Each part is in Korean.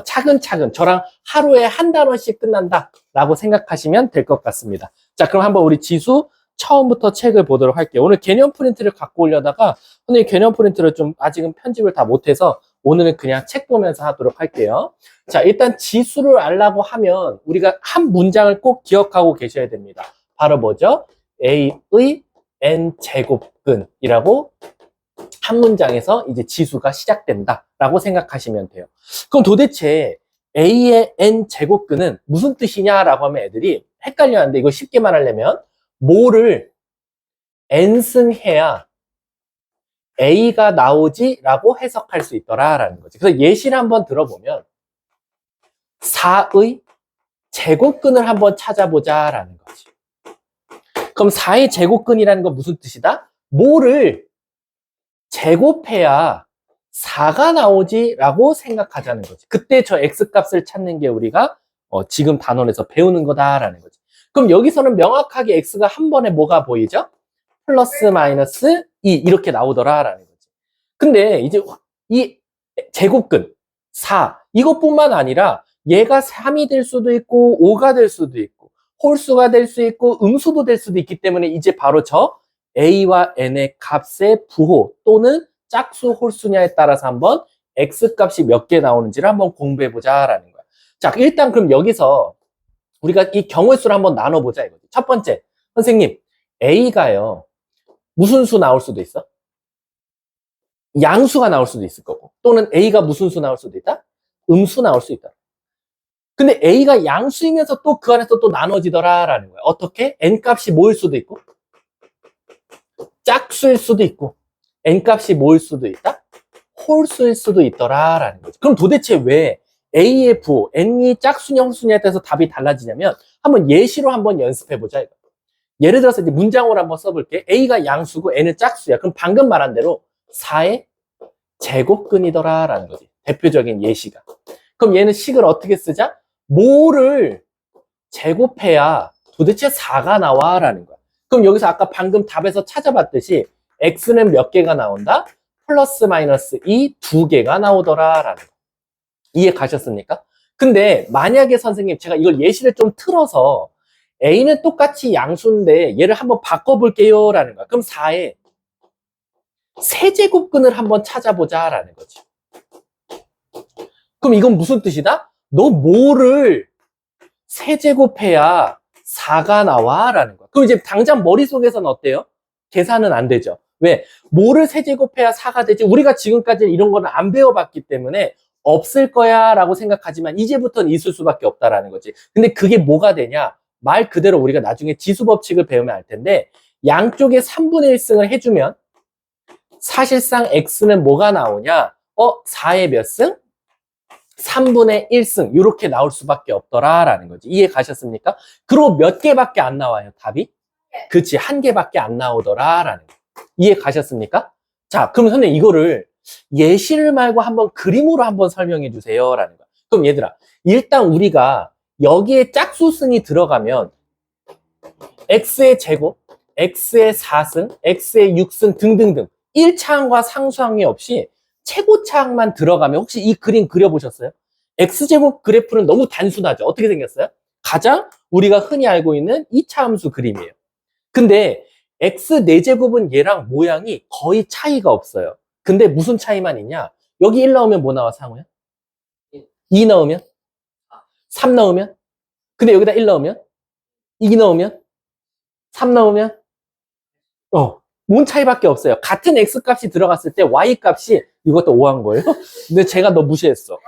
차근차근 저랑 하루에 한 단원씩 끝난다 라고 생각하시면 될 것 같습니다. 자, 그럼 한번 우리 지수 처음부터 책을 보도록 할게요. 오늘 개념 프린트를 갖고 오려다가 오늘 개념 프린트를 좀 아직은 편집을 다 못해서 오늘은 그냥 책 보면서 하도록 할게요. 자, 일단 지수를 알라고 하면 우리가 한 문장을 꼭 기억하고 계셔야 됩니다. 바로 뭐죠? A의 n제곱근이라고 한 문장에서 이제 지수가 시작된다 라고 생각하시면 돼요. 그럼 도대체 A의 n제곱근은 무슨 뜻이냐라고 하면 애들이 헷갈려 하는데, 이거 쉽게 말하려면 뭐를 n승 해야 A가 나오지 라고 해석할 수 있더라라는 거지. 그래서 예시를 한번 들어보면 4의 제곱근을 한번 찾아보자 라는 거지. 그럼 4의 제곱근이라는 건 무슨 뜻이다? 뭐를 제곱해야 4가 나오지 라고 생각하자는 거지. 그때 저 x값을 찾는 게 우리가 지금 단원에서 배우는 거다라는 거지. 그럼 여기서는 명확하게 x가 한 번에 뭐가 보이죠? 플러스 마이너스 2 이렇게 나오더라라는 거지. 근데 이제 이 제곱근 4 이것뿐만 아니라 얘가 3이 될 수도 있고 5가 될 수도 있고 홀수가 될 수 있고 음수도 될 수도 있기 때문에 이제 바로 저 A와 N의 값의 부호 또는 짝수 홀수냐에 따라서 한번 X값이 몇 개 나오는지를 한번 공부해보자 라는 거야. 자, 일단 그럼 여기서 우리가 이 경우의 수를 한번 나눠보자 이거지. 첫 번째, 선생님 A가요 무슨 수 나올 수도 있어? 양수가 나올 수도 있을 거고, 또는 A가 무슨 수 나올 수도 있다? 음수 나올 수 있다. 근데 A가 양수이면서 또 그 안에서 또 나눠지더라라는 거야. 어떻게? N값이 뭐일 수도 있고 짝수일 수도 있고 n값이 뭐일 수도 있다? 홀수일 수도 있더라라는 거죠. 그럼 도대체 왜 A의 부호, n이 짝수냐 홀수냐에 따라서 답이 달라지냐면 한번 예시로 한번 연습해보자 이거. 예를 들어서 이제 문장으로 한번 써볼게. A가 양수고 n은 짝수야. 그럼 방금 말한 대로 4의 제곱근이더라라는 거지. 대표적인 예시가. 그럼 얘는 식을 어떻게 쓰자? 뭐를 제곱해야 도대체 4가 나와라는 거야. 그럼 여기서 아까 방금 답에서 찾아봤듯이 x는 몇 개가 나온다? 플러스 마이너스 2 두 개가 나오더라라는 거. 이해 가셨습니까? 근데 만약에 선생님 제가 이걸 예시를 좀 틀어서 a는 똑같이 양수인데 얘를 한번 바꿔볼게요 라는 거야. 그럼 4의 세제곱근을 한번 찾아보자 라는 거지. 그럼 이건 무슨 뜻이다? 너 뭐를 세제곱해야 4가 나와 라는 거야. 그럼 이제 당장 머릿속에서는 어때요? 계산은 안 되죠. 왜? 뭐를 세제곱해야 4가 되지? 우리가 지금까지 이런 거는 안 배워봤기 때문에 없을 거야 라고 생각하지만 이제부터는 있을 수밖에 없다라는 거지. 근데 그게 뭐가 되냐? 말 그대로 우리가 나중에 지수법칙을 배우면 알 텐데 양쪽에 3분의 1승을 해주면 사실상 x는 뭐가 나오냐? 4의 몇 승? 3분의 1승 이렇게 나올 수밖에 없더라라는 거지. 이해 가셨습니까? 그리고 몇 개밖에 안 나와요, 답이? 그치, 한 개밖에 안 나오더라라는 거. 이해 가셨습니까? 자, 그럼 선생님 이거를 예시를 말고 한번 그림으로 한번 설명해 주세요 라는 거야. 그럼 얘들아, 일단 우리가 여기에 짝수승이 들어가면 x의 제곱, x의 4승, x의 6승 등등등 1차항과 상수항이 없이 최고차항만 들어가면 혹시 이 그림 그려보셨어요? x제곱 그래프는 너무 단순하죠. 어떻게 생겼어요? 가장 우리가 흔히 알고 있는 2차 함수 그림이에요. 근데 x 4제곱은 얘랑 모양이 거의 차이가 없어요. 근데 무슨 차이만 있냐? 여기 1 넣으면 뭐 나와, 상우야? 2 넣으면? 3 넣으면? 근데 여기다 1 넣으면? 2 넣으면? 3 넣으면? 뭔 차이밖에 없어요. 같은 x값이 들어갔을 때 y값이 이것도 5한 거예요? 근데 제가 너 무시했어.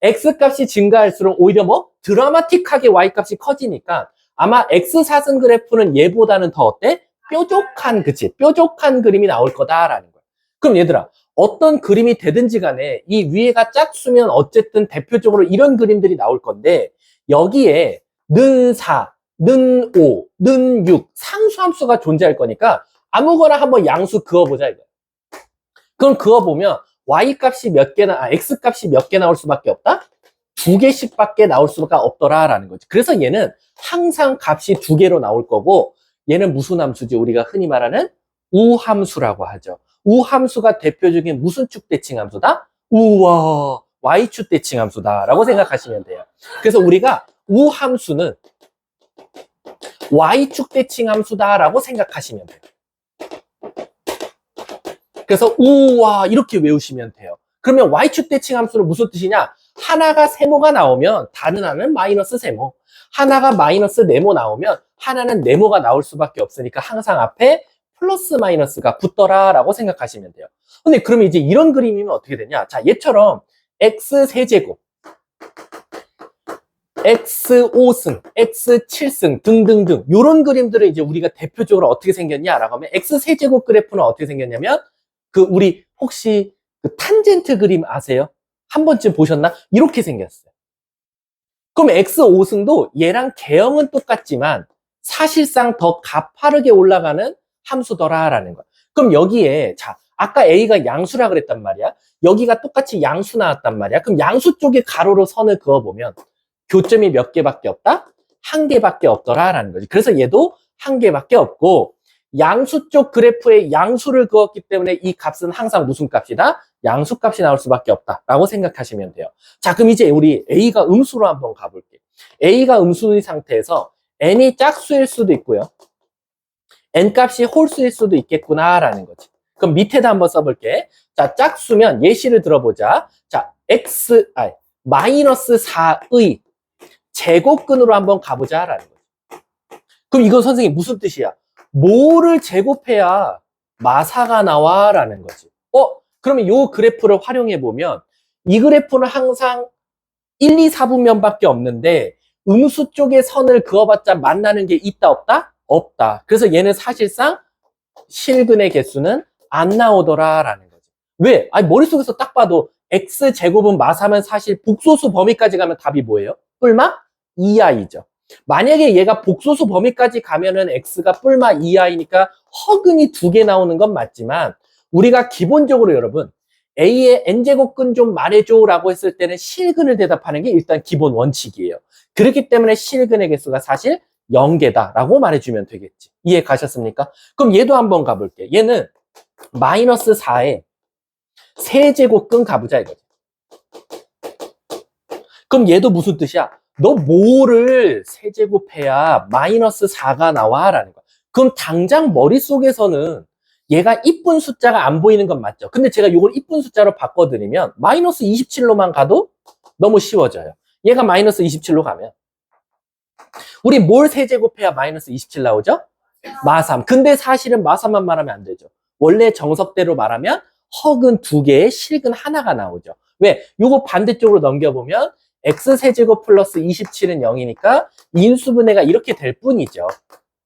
x값이 증가할수록 오히려 뭐? 드라마틱하게 y값이 커지니까 아마 x4승 그래프는 얘보다는 더 어때? 뾰족한, 그치? 뾰족한 그림이 나올 거다라는 거야. 그럼 얘들아, 어떤 그림이 되든지 간에 이 위에가 짝수면 어쨌든 대표적으로 이런 그림들이 나올 건데 여기에 는 4, 는 5, 는 6 상수함수가 존재할 거니까 아무거나 한번 양수 그어보자 이거. 그럼 그어보면 y값이 몇 개나, x값이 몇 개 나올 수밖에 없다? 2개씩밖에 나올 수가 없더라라는 거지. 그래서 얘는 항상 값이 2개로 나올 거고 얘는 무슨 함수지? 우리가 흔히 말하는 우함수라고 하죠. 우함수가 대표적인 무슨 축대칭 함수다? 우와, y축 대칭 함수다라고 생각하시면 돼요. 그래서 우리가 우함수는 y축 대칭 함수다라고 생각하시면 돼요. 그래서 우와 이렇게 외우시면 돼요. 그러면 y축 대칭 함수는 무슨 뜻이냐? 하나가 세모가 나오면 다른 하나는 마이너스 세모, 하나가 마이너스 네모 나오면 하나는 네모가 나올 수밖에 없으니까 항상 앞에 플러스 마이너스가 붙더라라고 생각하시면 돼요. 근데 그러면 이제 이런 그림이면 어떻게 되냐? 자, 얘처럼 x 세제곱, x 5승, x 7승 등등등 이런 그림들을 이제 우리가 대표적으로 어떻게 생겼냐라고 하면 x 세제곱 그래프는 어떻게 생겼냐면 그 우리 혹시 그 탄젠트 그림 아세요? 한 번쯤 보셨나? 이렇게 생겼어요. 그럼 x 5승도 얘랑 개형은 똑같지만 사실상 더 가파르게 올라가는 함수더라라는 거야. 그럼 여기에 자 아까 a가 양수라 그랬단 말이야. 여기가 똑같이 양수 나왔단 말이야. 그럼 양수 쪽에 가로로 선을 그어보면 교점이 몇 개밖에 없다? 한 개밖에 없더라라는 거지. 그래서 얘도 한 개밖에 없고 양수 쪽 그래프에 양수를 그었기 때문에 이 값은 항상 무슨 값이다? 양수 값이 나올 수밖에 없다라고 생각하시면 돼요. 자, 그럼 이제 우리 a가 음수로 한번 가볼게. a가 음수인 상태에서 n이 짝수일 수도 있고요. n 값이 홀수일 수도 있겠구나라는 거지. 그럼 밑에다 한번 써볼게. 자, 짝수면 예시를 들어보자. 자, 마이너스 4의 제곱근으로 한번 가보자라는 거지. 그럼 이건 선생님 무슨 뜻이야? 뭐를 제곱해야 마사가 나와라는 거지. 그러면 이 그래프를 활용해 보면 이 그래프는 항상 1, 2, 4분면밖에 없는데 음수 쪽에 선을 그어봤자 만나는 게 있다 없다? 없다. 그래서 얘는 사실상 실근의 개수는 안 나오더라라는 거지. 왜? 아니 머릿속에서 딱 봐도 x제곱은 마사면 사실 복소수 범위까지 가면 답이 뭐예요? 뿔마 2i죠. 만약에 얘가 복소수 범위까지 가면은 x가 뿔마 2i니까 허근이 2개 나오는 건 맞지만 우리가 기본적으로 여러분 a의 n제곱근 좀 말해줘 라고 했을 때는 실근을 대답하는 게 일단 기본 원칙이에요. 그렇기 때문에 실근의 개수가 사실 0개다 라고 말해주면 되겠지. 이해 가셨습니까? 그럼 얘도 한번 가볼게. 얘는 마이너스 4에 세제곱근 가보자 이거지. 그럼 얘도 무슨 뜻이야? 너 뭐를 세제곱해야 마이너스 4가 나와? 라는 거야. 그럼 당장 머릿속에서는 얘가 이쁜 숫자가 안 보이는 건 맞죠? 근데 제가 이걸 이쁜 숫자로 바꿔드리면 마이너스 27로만 가도 너무 쉬워져요. 얘가 마이너스 27로 가면 우리 뭘 세제곱해야 마이너스 27 나오죠? 마3. 근데 사실은 마3만 말하면 안 되죠. 원래 정석대로 말하면 허근 2개에 실근 하나가 나오죠. 왜? 요거 반대쪽으로 넘겨보면 x세제곱 플러스 27은 0이니까 인수분해가 이렇게 될 뿐이죠.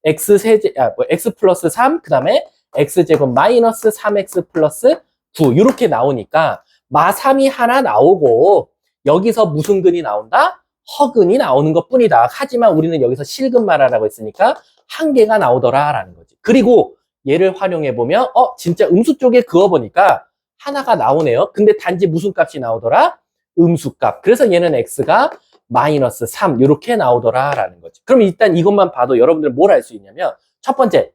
x 플러스 3, 그 다음에 x제곱 마이너스 3x 플러스 9 이렇게 나오니까 마3이 하나 나오고 여기서 무슨 근이 나온다? 허근이 나오는 것 뿐이다. 하지만 우리는 여기서 실근 말하라고 했으니까 한 개가 나오더라라는 거지. 그리고 얘를 활용해보면 진짜 음수 쪽에 그어보니까 하나가 나오네요. 근데 단지 무슨 값이 나오더라? 음수값. 그래서 얘는 x가 마이너스 3 이렇게 나오더라라는 거지. 그럼 일단 이것만 봐도 여러분들 뭘 알 수 있냐면 첫 번째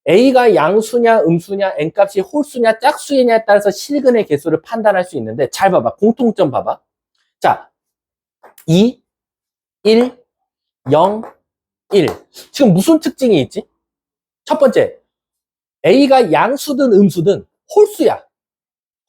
a가 양수냐 음수냐 n값이 홀수냐 짝수냐에 따라서 실근의 개수를 판단할 수 있는데 잘 봐봐. 공통점 봐봐. 자 2, 1, 0, 1. 지금 무슨 특징이 있지? 첫 번째 a가 양수든 음수든 홀수야.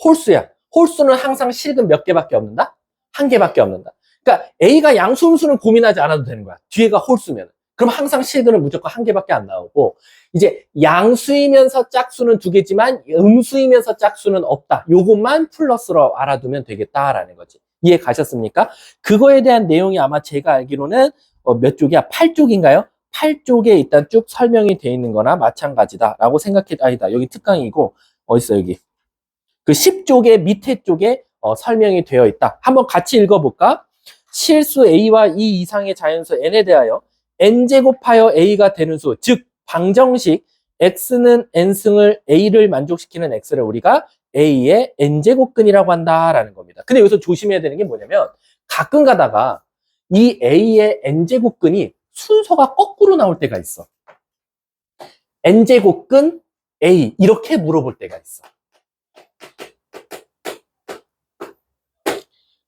홀수야. 홀수는 항상 실근 몇 개밖에 없는다? 한 개밖에 없는다. 그러니까 A가 양수, 음수는 고민하지 않아도 되는 거야. 뒤에가 홀수면. 그럼 항상 실근은 무조건 한 개밖에 안 나오고 이제 양수이면서 짝수는 2개지만 음수이면서 짝수는 없다. 요것만 플러스로 알아두면 되겠다라는 거지. 이해 가셨습니까? 그거에 대한 내용이 아마 제가 알기로는 몇 쪽이야? 8쪽인가요? 8쪽에 일단 쭉 설명이 돼 있는 거나 마찬가지다라고 아니다. 여기 특강이고 어딨어 여기. 그 10쪽의 밑에 쪽에 설명이 되어 있다. 한번 같이 읽어볼까? 실수 a와 e 이상의 자연수 n에 대하여 n제곱하여 a가 되는 수, 즉 방정식 x는 n승을 a를 만족시키는 x를 우리가 a의 n제곱근이라고 한다라는 겁니다. 근데 여기서 조심해야 되는 게 뭐냐면 가끔 가다가 이 a의 n제곱근이 순서가 거꾸로 나올 때가 있어. n제곱근 a 이렇게 물어볼 때가 있어.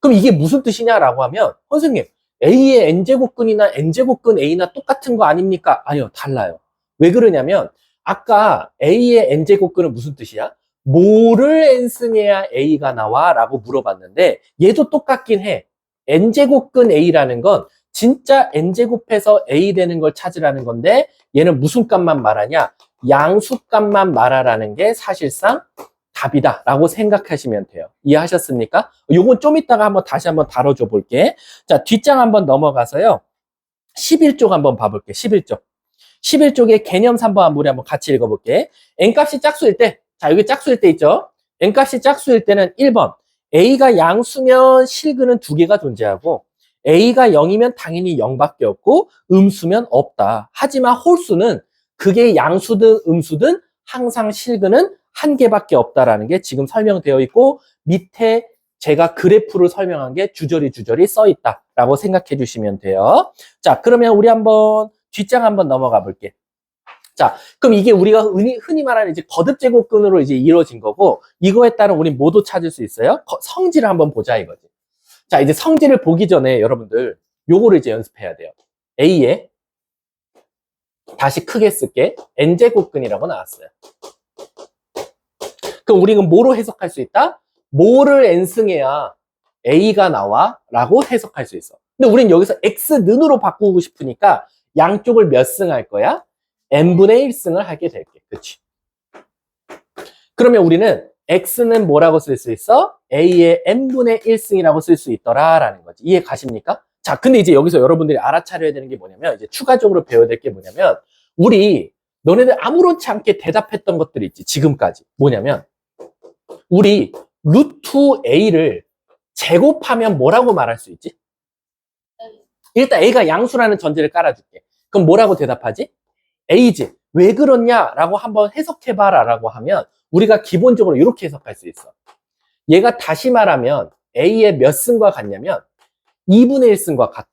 그럼 이게 무슨 뜻이냐라고 하면 선생님 A의 n제곱근이나 n제곱근 A나 똑같은 거 아닙니까? 아니요, 달라요. 왜 그러냐면 아까 A의 n제곱근은 무슨 뜻이야? 뭐를 n승해야 A가 나와? 라고 물어봤는데 얘도 똑같긴 해. n제곱근 A라는 건 진짜 n제곱해서 A 되는 걸 찾으라는 건데 얘는 무슨 값만 말하냐? 양수값만 말하라는 게 사실상 답이다 라고 생각하시면 돼요. 이해하셨습니까? 요건 좀 이따가 다시 한번 다뤄줘 볼게. 자, 뒷장 한번 넘어가서요. 11쪽 한번 봐볼게. 11쪽. 11쪽의 개념 3번 우리 한번 같이 읽어볼게. n값이 짝수일 때, 자, 여기 짝수일 때 있죠? n값이 짝수일 때는 1번. a가 양수면 실근은 두 개가 존재하고 a가 0이면 당연히 0밖에 없고 음수면 없다. 하지만 홀수는 그게 양수든 음수든 항상 실근은 한 개밖에 없다라는 게 지금 설명되어 있고 밑에 제가 그래프를 설명한 게 주저리 써 있다라고 생각해 주시면 돼요. 자, 그러면 우리 한번 뒷장 한번 넘어가 볼게. 자, 그럼 이게 우리가 흔히 말하는 이제 거듭 제곱근으로 이제 이루어진 거고 이거에 따른 우리 뭐도 찾을 수 있어요? 성질을 한번 보자 이거지. 자, 이제 성질을 보기 전에 여러분들 요거를 이제 연습해야 돼요. A에 다시 크게 쓸게. n제곱근이라고 나왔어요. 그럼 우리는 뭐로 해석할 수 있다? 뭐를 n승해야 A가 나와? 라고 해석할 수 있어. 근데 우린 여기서 x는으로 바꾸고 싶으니까 양쪽을 몇 승 할 거야? n분의 1승을 하게 될게. 그치? 그러면 우리는 x는 뭐라고 쓸 수 있어? A의 n분의 1승이라고 쓸 수 있더라 라는 거지. 이해 가십니까? 자, 근데 이제 여기서 여러분들이 알아차려야 되는 게 뭐냐면 이제 추가적으로 배워야 될 게 뭐냐면 우리 너네들 아무렇지 않게 대답했던 것들이 있지. 지금까지. 뭐냐면 우리 루트 A를 제곱하면 뭐라고 말할 수 있지? 일단 A가 양수라는 전제를 깔아줄게. 그럼 뭐라고 대답하지? A지. 왜 그렇냐라고 한번 해석해봐라 라고 하면 우리가 기본적으로 이렇게 해석할 수 있어. 얘가 다시 말하면 A의 몇 승과 같냐면 2분의 1승과 같아.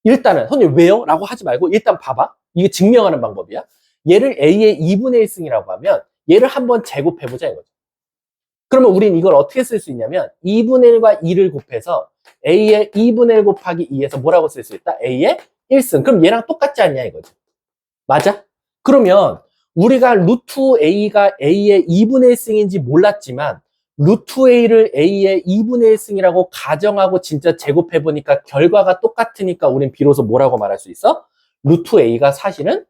일단은 선생님 왜요? 라고 하지 말고 일단 봐봐. 이게 증명하는 방법이야. 얘를 A의 2분의 1승이라고 하면 얘를 한번 제곱해보자 이거죠. 그러면 우린 이걸 어떻게 쓸 수 있냐면 2분의 1과 2를 곱해서 A의 2분의 1 곱하기 2에서 뭐라고 쓸 수 있다? A의 1승. 그럼 얘랑 똑같지 않냐 이거죠. 맞아? 그러면 우리가 루트 A가 A의 2분의 1승인지 몰랐지만 루트 A를 A의 2분의 1승이라고 가정하고 진짜 제곱해보니까 결과가 똑같으니까 우린 비로소 뭐라고 말할 수 있어? 루트 A가 사실은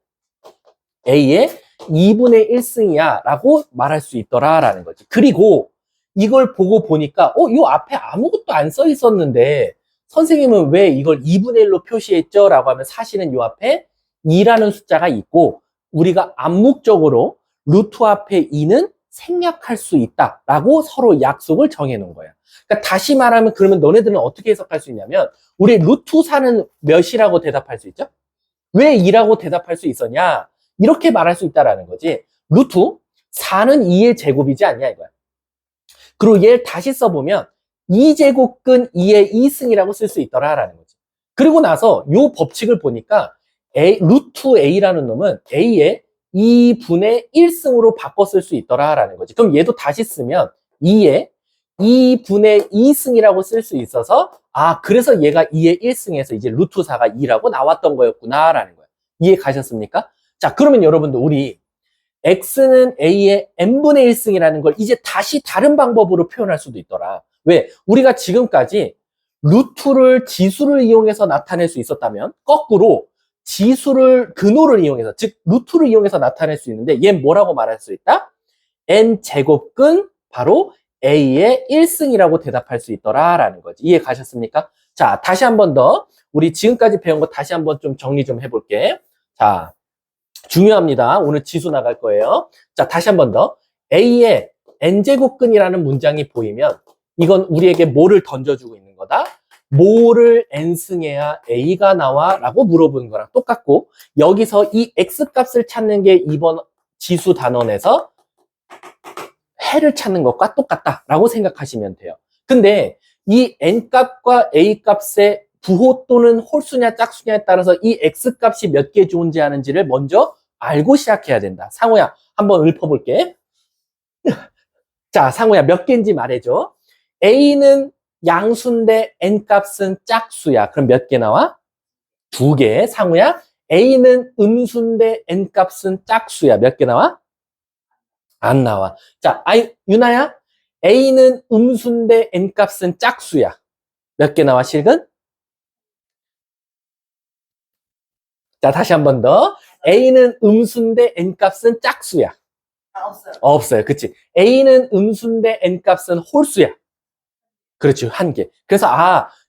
A의 2분의 1승이야 라고 말할 수 있더라 라는 거지. 그리고 이걸 보고 보니까 요 앞에 아무것도 안 써 있었는데 선생님은 왜 이걸 2분의 1로 표시했죠? 라고 하면 사실은 요 앞에 2라는 숫자가 있고 우리가 암묵적으로 루트 앞에 2는 생략할 수 있다 라고 서로 약속을 정해 놓은 거야. 그러니까 다시 말하면 그러면 너네들은 어떻게 해석할 수 있냐면 우리 루트 4는 몇이라고 대답할 수 있죠? 왜 2라고 대답할 수 있었냐? 이렇게 말할 수 있다라는 거지. 루트 4는 2의 제곱이지 않냐 이거야. 그리고 얘를 다시 써보면 2제곱근 2의 2승이라고 쓸 수 있더라라는 거지. 그리고 나서 요 법칙을 보니까 루트 A라는 놈은 A의 2분의 1승으로 바꿔 쓸 수 있더라라는 거지. 그럼 얘도 다시 쓰면 2의 2분의 2승이라고 쓸 수 있어서 그래서 얘가 2의 1승에서 이제 루트 4가 2라고 나왔던 거였구나라는 거예요. 이해 가셨습니까? 자, 그러면 여러분들 우리 x는 a의 n분의 1승이라는 걸 이제 다시 다른 방법으로 표현할 수도 있더라. 왜? 우리가 지금까지 루트를 지수를 이용해서 나타낼 수 있었다면 거꾸로 지수를 근호를 이용해서 즉 루트를 이용해서 나타낼 수 있는데 얘 뭐라고 말할 수 있다? n제곱근 바로 a의 1승이라고 대답할 수 있더라라는 거지. 이해 가셨습니까? 자, 다시 한 번 더 우리 지금까지 배운 거 다시 한번 좀 정리 좀 해볼게. 자, 중요합니다. 오늘 지수 나갈 거예요. 자, 다시 한 번 더. A의 n제곱근이라는 문장이 보이면 이건 우리에게 뭐를 던져주고 있는 거다? 뭐를 n승해야 A가 나와? 라고 물어보는 거랑 똑같고 여기서 이 X값을 찾는 게 이번 지수 단원에서 해를 찾는 것과 똑같다라고 생각하시면 돼요. 근데 이 n값과 a값의 부호 또는 홀수냐 짝수냐에 따라서 이 x값이 몇 개 존재하는지를 먼저 알고 시작해야 된다. 상호야, 한번 읊어볼게. 자, 상호야, 몇 개인지 말해줘. a는 양수인데 n값은 짝수야. 그럼 몇 개 나와? 2개. 상우야. a는 음수인데 n값은 짝수야. 몇 개 나와? 안 나와. 자, 유나야. a는 음수인데 n값은 짝수야. 몇 개 나와, 실근? 자, 다시 한 번 더. a는 음수인데 n값은 짝수야. 없어요. 없어요. 그치? a는 음수인데 n값은 홀수야. 그렇죠. 한 개. 그래서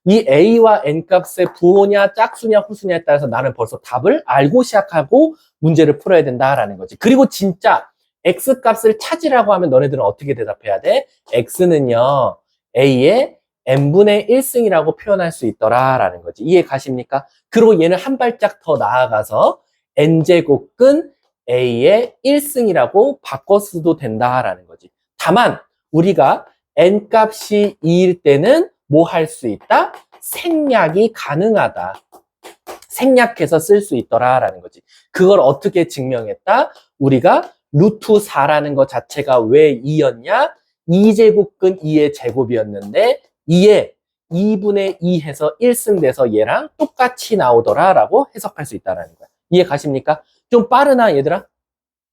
이 a와 n값의 부호냐 짝수냐 홀수냐에 따라서 나는 벌써 답을 알고 시작하고 문제를 풀어야 된다라는 거지. 그리고 진짜 x값을 찾으라고 하면 너네들은 어떻게 대답해야 돼? x는요. a의 n분의 1승이라고 표현할 수 있더라라는 거지. 이해 가십니까? 그리고 얘는 한 발짝 더 나아가서 n제곱근 a의 1승이라고 바꿔 써도 된다라는 거지. 다만 우리가 n값이 2일 때는 뭐 할 수 있다? 생략이 가능하다. 생략해서 쓸 수 있더라라는 거지. 그걸 어떻게 증명했다? 우리가 루트 4라는 것 자체가 왜 2였냐? 2제곱근 2의 제곱이었는데 2에 2분의 2 해서 1승 돼서 얘랑 똑같이 나오더라라고 해석할 수 있다는 거야. 이해 가십니까? 좀 빠르나 얘들아?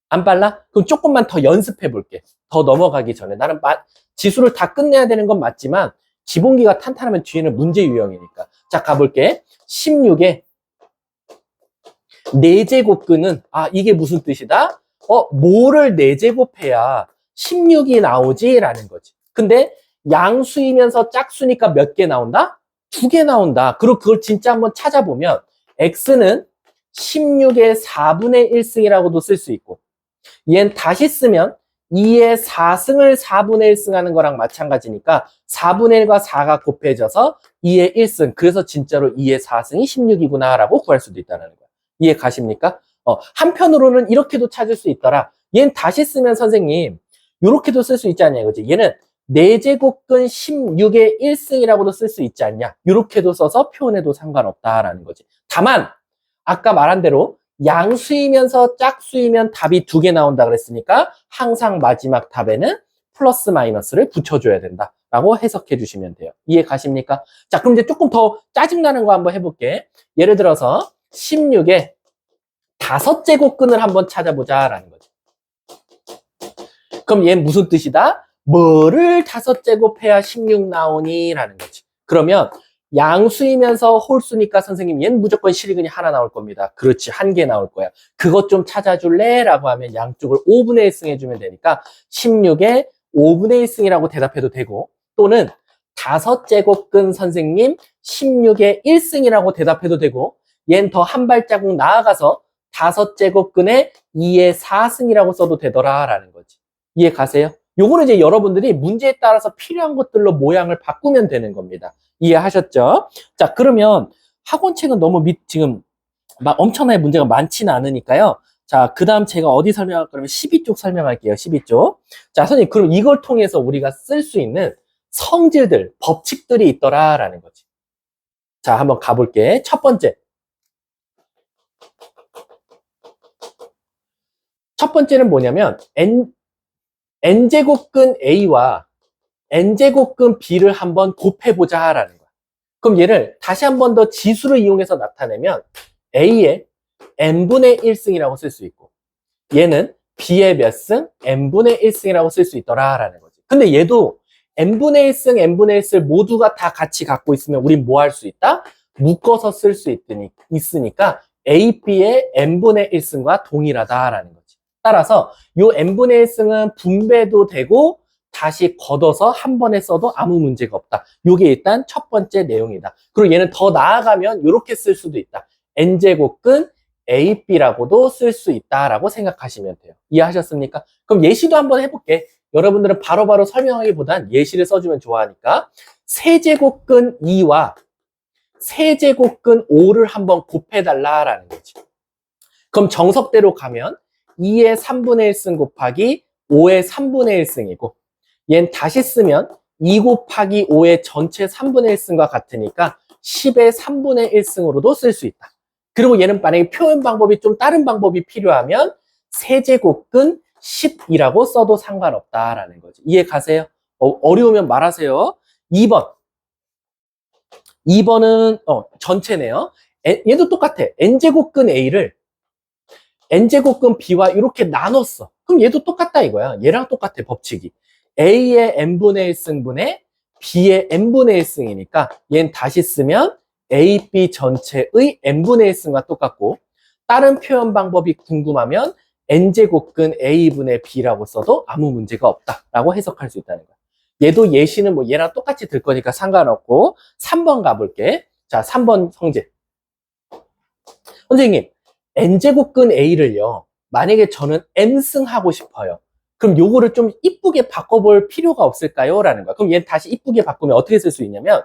안 빨라? 그럼 조금만 더 연습해 볼게. 더 넘어가기 전에. 나는 지수를 다 끝내야 되는 건 맞지만 기본기가 탄탄하면 뒤에는 문제 유형이니까. 자, 가볼게. 16에 4제곱근은 이게 무슨 뜻이다? 뭐를 4제곱해야 16이 나오지? 라는 거지. 근데 양수이면서 짝수니까 몇 개 나온다? 2개 나온다. 그리고 그걸 진짜 한번 찾아보면 x는 16의 4분의 1승이라고도 쓸 수 있고 얘는 다시 쓰면 2의 4승을 4분의 1승 하는 거랑 마찬가지니까 4분의 1과 4가 곱해져서 2의 1승. 그래서 진짜로 2의 4승이 16이구나 라고 구할 수도 있다는 거야. 이해 가십니까? 한편으로는 이렇게도 찾을 수 있더라. 얘는 다시 쓰면 선생님 이렇게도 쓸 수 있지 않냐 이거지. 얘는 4제곱근 16의 1승이라고도 쓸 수 있지 않냐. 이렇게도 써서 표현해도 상관없다라는 거지. 다만 아까 말한 대로 양수이면서 짝수이면 답이 2개 나온다 그랬으니까 항상 마지막 답에는 플러스 마이너스를 붙여줘야 된다라고 해석해 주시면 돼요. 이해 가십니까? 자, 그럼 이제 조금 더 짜증나는 거 한번 해볼게. 예를 들어서 16에 5제곱근을 한번 찾아보자라는 거지. 그럼 얘는 무슨 뜻이다? 뭐를 5제곱해야 16 나오니? 라는 거지. 그러면 양수이면서 홀수니까 선생님 얘는 무조건 실근이 하나 나올 겁니다. 그렇지, 한 개 나올 거야. 그것 좀 찾아줄래? 라고 하면 양쪽을 5분의 1승 해주면 되니까 16에 5분의 1승이라고 대답해도 되고 또는 5제곱근 선생님 16에 1승이라고 대답해도 되고 얘는 더 한 발자국 나아가서 5제곱근에 2의 4승이라고 써도 되더라라는 거지. 이해 가세요? 요거는 이제 여러분들이 문제에 따라서 필요한 것들로 모양을 바꾸면 되는 겁니다. 이해하셨죠? 자, 그러면 학원책은 너무 지금 막 엄청나게 문제가 많지는 않으니까요. 자, 그 다음 제가 어디 설명할 거냐면 12쪽 설명할게요. 12쪽. 자, 선생님, 그럼 이걸 통해서 우리가 쓸 수 있는 성질들, 법칙들이 있더라라는 거지. 자, 한번 가볼게. 첫 번째. 첫 번째는 뭐냐면 n제곱근 a와 n제곱근 b를 한번 곱해보자 라는 거야. 그럼 얘를 다시 한 번 더 지수를 이용해서 나타내면 a의 n분의 1승이라고 쓸 수 있고 얘는 b의 몇 승? n분의 1승이라고 쓸 수 있더라라는 거지. 근데 얘도 n분의 1승, n분의 1승 모두가 다 같이 갖고 있으면 우린 뭐 할 수 있다? 묶어서 쓸 수 있으니까 a, b의 n분의 1승과 동일하다라는 거지. 따라서 요 n분의 1승은 분배도 되고 다시 걷어서 한 번에 써도 아무 문제가 없다. 요게 일단 첫 번째 내용이다. 그리고 얘는 더 나아가면 이렇게 쓸 수도 있다. n제곱근 ab라고도 쓸 수 있다라고 생각하시면 돼요. 이해하셨습니까? 그럼 예시도 한번 해볼게. 여러분들은 바로바로 설명하기보단 예시를 써주면 좋아하니까 세제곱근 2와 세제곱근 5를 한번 곱해달라라는 거지. 그럼 정석대로 가면 2의 3분의 1승 곱하기 5의 3분의 1승이고 얘는 다시 쓰면 2 곱하기 5의 전체 3분의 1승과 같으니까 10의 3분의 1승으로도 쓸 수 있다. 그리고 얘는 만약에 표현 방법이 좀 다른 방법이 필요하면 세제곱근 10이라고 써도 상관없다라는 거지. 이해 가세요? 어려우면 말하세요. 2번. 2번은 전체네요. 얘도 똑같아. n제곱근 a를 n제곱근 b와 이렇게 나눴어. 그럼 얘도 똑같다 이거야. 얘랑 똑같아 법칙이. a의 n분의 1승분의 b의 n분의 1승이니까 얘는 다시 쓰면 a, b 전체의 n분의 1승과 똑같고, 다른 표현 방법이 궁금하면 n제곱근 a분의 b라고 써도 아무 문제가 없다라고 해석할 수 있다는 거야. 얘도 예시는 뭐 얘랑 똑같이 들 거니까 상관없고 3번 가볼게. 자, 3번 성질. 선생님, n제곱근 a를요, 만약에 저는 m승 하고 싶어요. 그럼 요거를 좀 이쁘게 바꿔볼 필요가 없을까요? 라는 거야. 그럼 얘는 다시 이쁘게 바꾸면 어떻게 쓸 수 있냐면,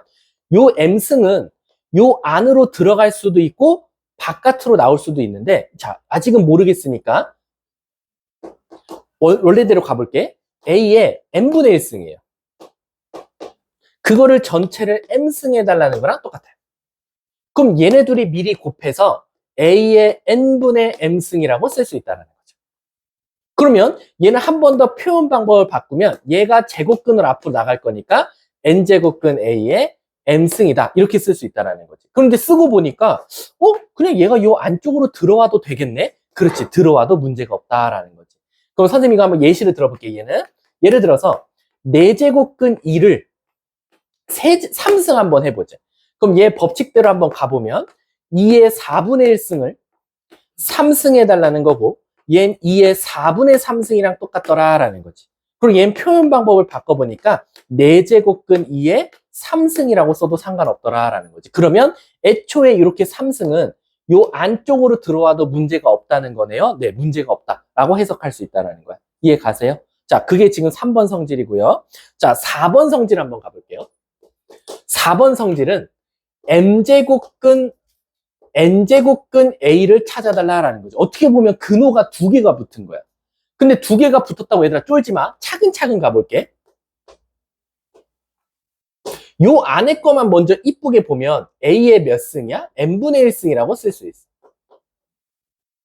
요 m승은 요 안으로 들어갈 수도 있고 바깥으로 나올 수도 있는데, 자, 아직은 모르겠으니까 원래대로 가볼게. a의 n분의 1승이에요. 그거를 전체를 m승 해달라는 거랑 똑같아요. 그럼 얘네 둘이 미리 곱해서 a의 n분의 m승이라고 쓸 수 있다는 거죠. 그러면 얘는 한 번 더 표현 방법을 바꾸면 얘가 제곱근으로 앞으로 나갈 거니까 n제곱근 a의 m승이다 이렇게 쓸 수 있다는 거지. 그런데 쓰고 보니까 그냥 얘가 요 안쪽으로 들어와도 되겠네? 그렇지, 들어와도 문제가 없다라는 거지. 그럼 선생님이 한번 예시를 들어볼게요. 얘는 예를 들어서 4제곱근 2를 3승 한번 해보자. 그럼 얘 법칙대로 한번 가보면 2의 4분의 1승을 3승 해달라는 거고, 얘는 2의 4분의 3승이랑 똑같더라 라는 거지. 그리고 얘는 표현 방법을 바꿔보니까 4제곱근 2의 3승이라고 써도 상관없더라 라는 거지. 그러면 애초에 이렇게 3승은 요 안쪽으로 들어와도 문제가 없다는 거네요. 네, 문제가 없다라고 해석할 수 있다는 거야. 이해 가세요? 자, 그게 지금 3번 성질이고요. 자, 4번 성질 한번 가볼게요. 4번 성질은 n제곱근 a를 찾아달라라는 거죠. 어떻게 보면 근호가 2개가 붙은 거야. 근데 2개가 붙었다고 얘들아 쫄지 마. 차근차근 가볼게. 요 안에 거만 먼저 이쁘게 보면 a의 몇 승이야? n분의 1승이라고 쓸 수 있어.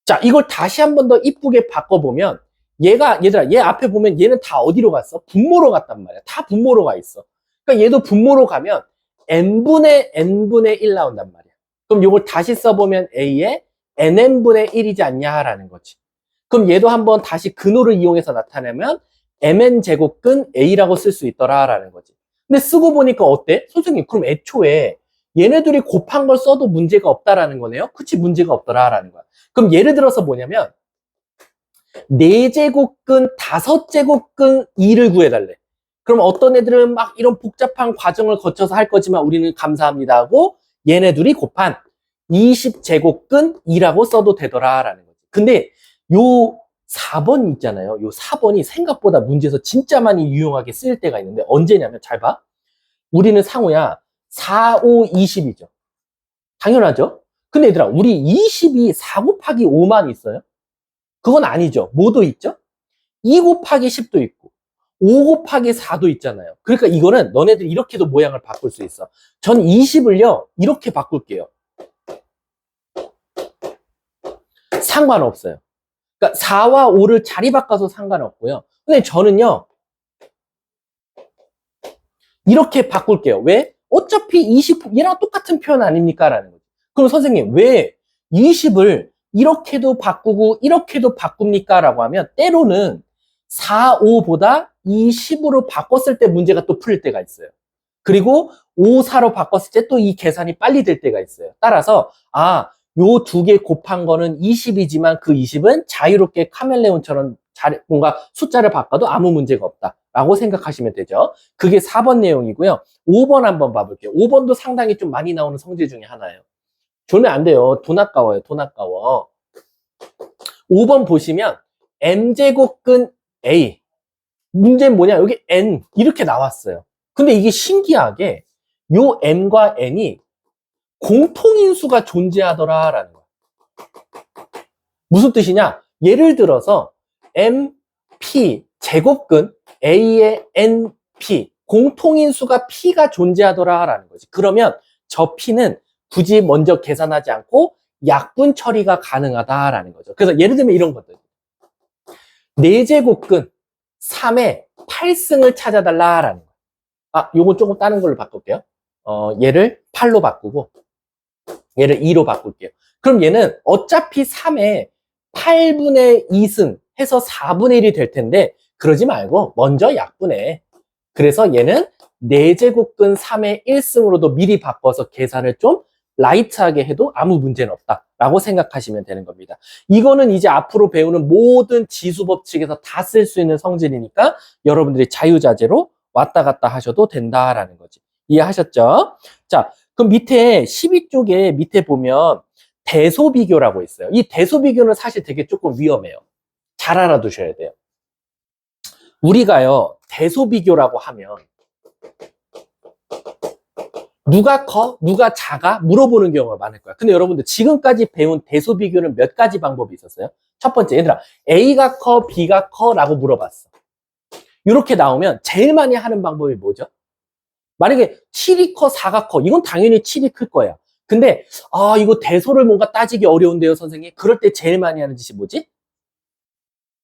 자, 이걸 다시 한 번 더 이쁘게 바꿔보면 얘들아, 얘 앞에 보면 얘는 다 어디로 갔어? 분모로 갔단 말이야. 다 분모로 가 있어. 그러니까 얘도 분모로 가면 n분의 1 나온단 말이야. 그럼 이걸 다시 써보면 a의 nn분의 1이지 않냐라는 거지. 그럼 얘도 한번 다시 근호를 이용해서 나타내면 mn제곱근 a라고 쓸 수 있더라라는 거지. 근데 쓰고 보니까 어때? 선생님, 그럼 애초에 얘네들이 곱한 걸 써도 문제가 없다라는 거네요? 그치, 문제가 없더라라는 거야. 그럼 예를 들어서 뭐냐면 4제곱근 5제곱근 2를 구해달래. 그럼 어떤 애들은 막 이런 복잡한 과정을 거쳐서 할 거지만 우리는 감사합니다 하고 얘네 둘이 곱한 20제곱근 2라고 써도 되더라라는 거지. 근데 요 4번 있잖아요. 요 4번이 생각보다 문제에서 진짜 많이 유용하게 쓰일 때가 있는데 언제냐면 잘 봐. 우리는 상호야 4, 5, 20이죠. 당연하죠. 근데 얘들아, 우리 20이 4 곱하기 5만 있어요? 그건 아니죠. 뭐도 있죠? 2 곱하기 10도 있고 5 곱하기 4도 있잖아요. 그러니까 이거는 너네들 이렇게도 모양을 바꿀 수 있어. 전 20을요 이렇게 바꿀게요. 상관없어요. 그러니까 4와 5를 자리 바꿔서 상관없고요. 근데 저는요 이렇게 바꿀게요. 왜? 어차피 20 얘랑 똑같은 표현 아닙니까? 라는 거죠. 그럼 선생님 왜 20을 이렇게도 바꾸고 이렇게도 바꿉니까? 라고 하면 때로는 4, 5보다 이 10으로 바꿨을 때 문제가 또 풀릴 때가 있어요. 그리고 5, 4로 바꿨을 때 또 이 계산이 빨리 될 때가 있어요. 따라서 요 두 개 곱한 거는 20이지만 그 20은 자유롭게 카멜레온처럼 뭔가 숫자를 바꿔도 아무 문제가 없다라고 생각하시면 되죠. 그게 4번 내용이고요. 5번 한번 봐볼게요. 5번도 상당히 좀 많이 나오는 성질 중에 하나예요. 졸면 안 돼요. 돈 아까워요. 돈 아까워. 5번 보시면 m제곱근 a. 문제는 뭐냐? 여기 n 이렇게 나왔어요. 근데 이게 신기하게 요 m과 n이 공통인수가 존재하더라라는 거야. 무슨 뜻이냐? 예를 들어서 mp 제곱근 a의 np 공통인수가 p가 존재하더라라는 거지. 그러면 저 p는 굳이 먼저 계산하지 않고 약분 처리가 가능하다라는 거죠. 그래서 예를 들면 이런 것들. 4제곱근 3의 8승을 찾아달라라는 거야. 요건 조금 다른 걸로 바꿀게요. 얘를 8로 바꾸고 얘를 2로 바꿀게요. 그럼 얘는 어차피 3에 8분의 2승 해서 4분의 1이 될 텐데 그러지 말고 먼저 약분해. 그래서 얘는 4제곱근 3의 1승으로도 미리 바꿔서 계산을 좀 라이트하게 해도 아무 문제는 없다라고 생각하시면 되는 겁니다. 이거는 이제 앞으로 배우는 모든 지수 법칙에서 다 쓸 수 있는 성질이니까 여러분들이 자유자재로 왔다 갔다 하셔도 된다라는 거지. 이해하셨죠? 자, 그럼 밑에 12쪽에 밑에 보면 대소비교라고 있어요. 이 대소비교는 사실 되게 조금 위험해요. 잘 알아두셔야 돼요. 우리가요, 대소비교라고 하면 누가 커? 누가 작아? 물어보는 경우가 많을 거야. 근데 여러분들 지금까지 배운 대소비교는 몇 가지 방법이 있었어요? 첫 번째, 얘들아, A가 커? B가 커? 라고 물어봤어. 이렇게 나오면 제일 많이 하는 방법이 뭐죠? 만약에 7이 커? 4가 커? 이건 당연히 7이 클 거야. 근데 이거 대소를 뭔가 따지기 어려운데요, 선생님? 그럴 때 제일 많이 하는 짓이 뭐지?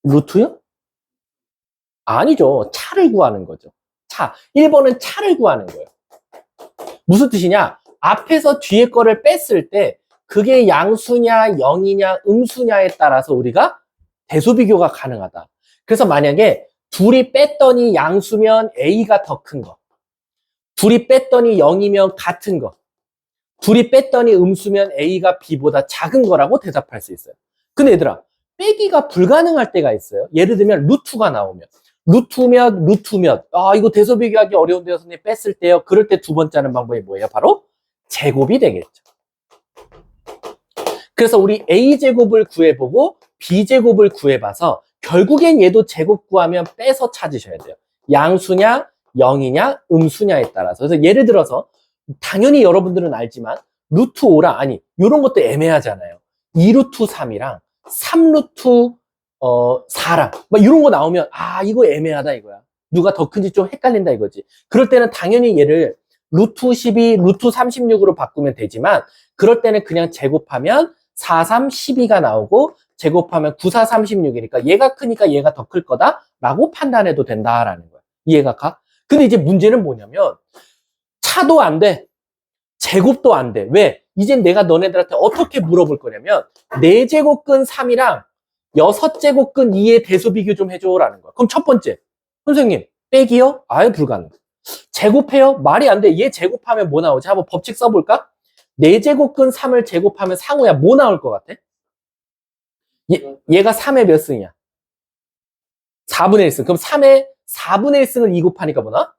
루트요? 아니죠. 차를 구하는 거죠. 차. 1번은 차를 구하는 거예요. 무슨 뜻이냐? 앞에서 뒤에 거를 뺐을 때 그게 양수냐, 영이냐, 음수냐에 따라서 우리가 대소비교가 가능하다. 그래서 만약에 둘이 뺐더니 양수면 A가 더 큰 거, 둘이 뺐더니 0이면 같은 거, 둘이 뺐더니 음수면 A가 B보다 작은 거라고 대답할 수 있어요. 근데 얘들아, 빼기가 불가능할 때가 있어요. 예를 들면 루트가 나오면 루트 몇, 이거 대소비교하기 어려운데요, 선생님 뺐을 때요. 그럴 때 두 번째 하는 방법이 뭐예요? 바로 제곱이 되겠죠. 그래서 우리 A제곱을 구해보고 B제곱을 구해봐서 결국엔 얘도 제곱 구하면 빼서 찾으셔야 돼요. 양수냐, 0이냐, 음수냐에 따라서. 그래서 예를 들어서 당연히 여러분들은 알지만 루트 5랑 이런 것도 애매하잖아요. 2루트 3이랑 3루트 4랑 막 이런 거 나오면 이거 애매하다 이거야. 누가 더 큰지 좀 헷갈린다 이거지. 그럴 때는 당연히 얘를 루트 12, 루트 36으로 바꾸면 되지만 그럴 때는 그냥 제곱하면 4, 3, 12가 나오고 제곱하면 9, 4, 36이니까 얘가 크니까 얘가 더 클 거다라고 판단해도 된다라는 거야. 이해가 가? 근데 이제 문제는 뭐냐면 차도 안 돼. 제곱도 안 돼. 왜? 이젠 내가 너네들한테 어떻게 물어볼 거냐면 4제곱근 3이랑 6제곱근 2의 대소비교 좀 해줘라는 거야. 그럼 첫 번째, 선생님 빼기요? 아예 불가능. 제곱해요? 말이 안 돼. 얘 제곱하면 뭐 나오지? 한번 법칙 써볼까? 4제곱근 3을 제곱하면 상호야 뭐 나올 것 같아? 얘가 3의 몇 승이야? 4분의 1승. 그럼 3의 4분의 1승을 2 곱하니까 뭐 나와?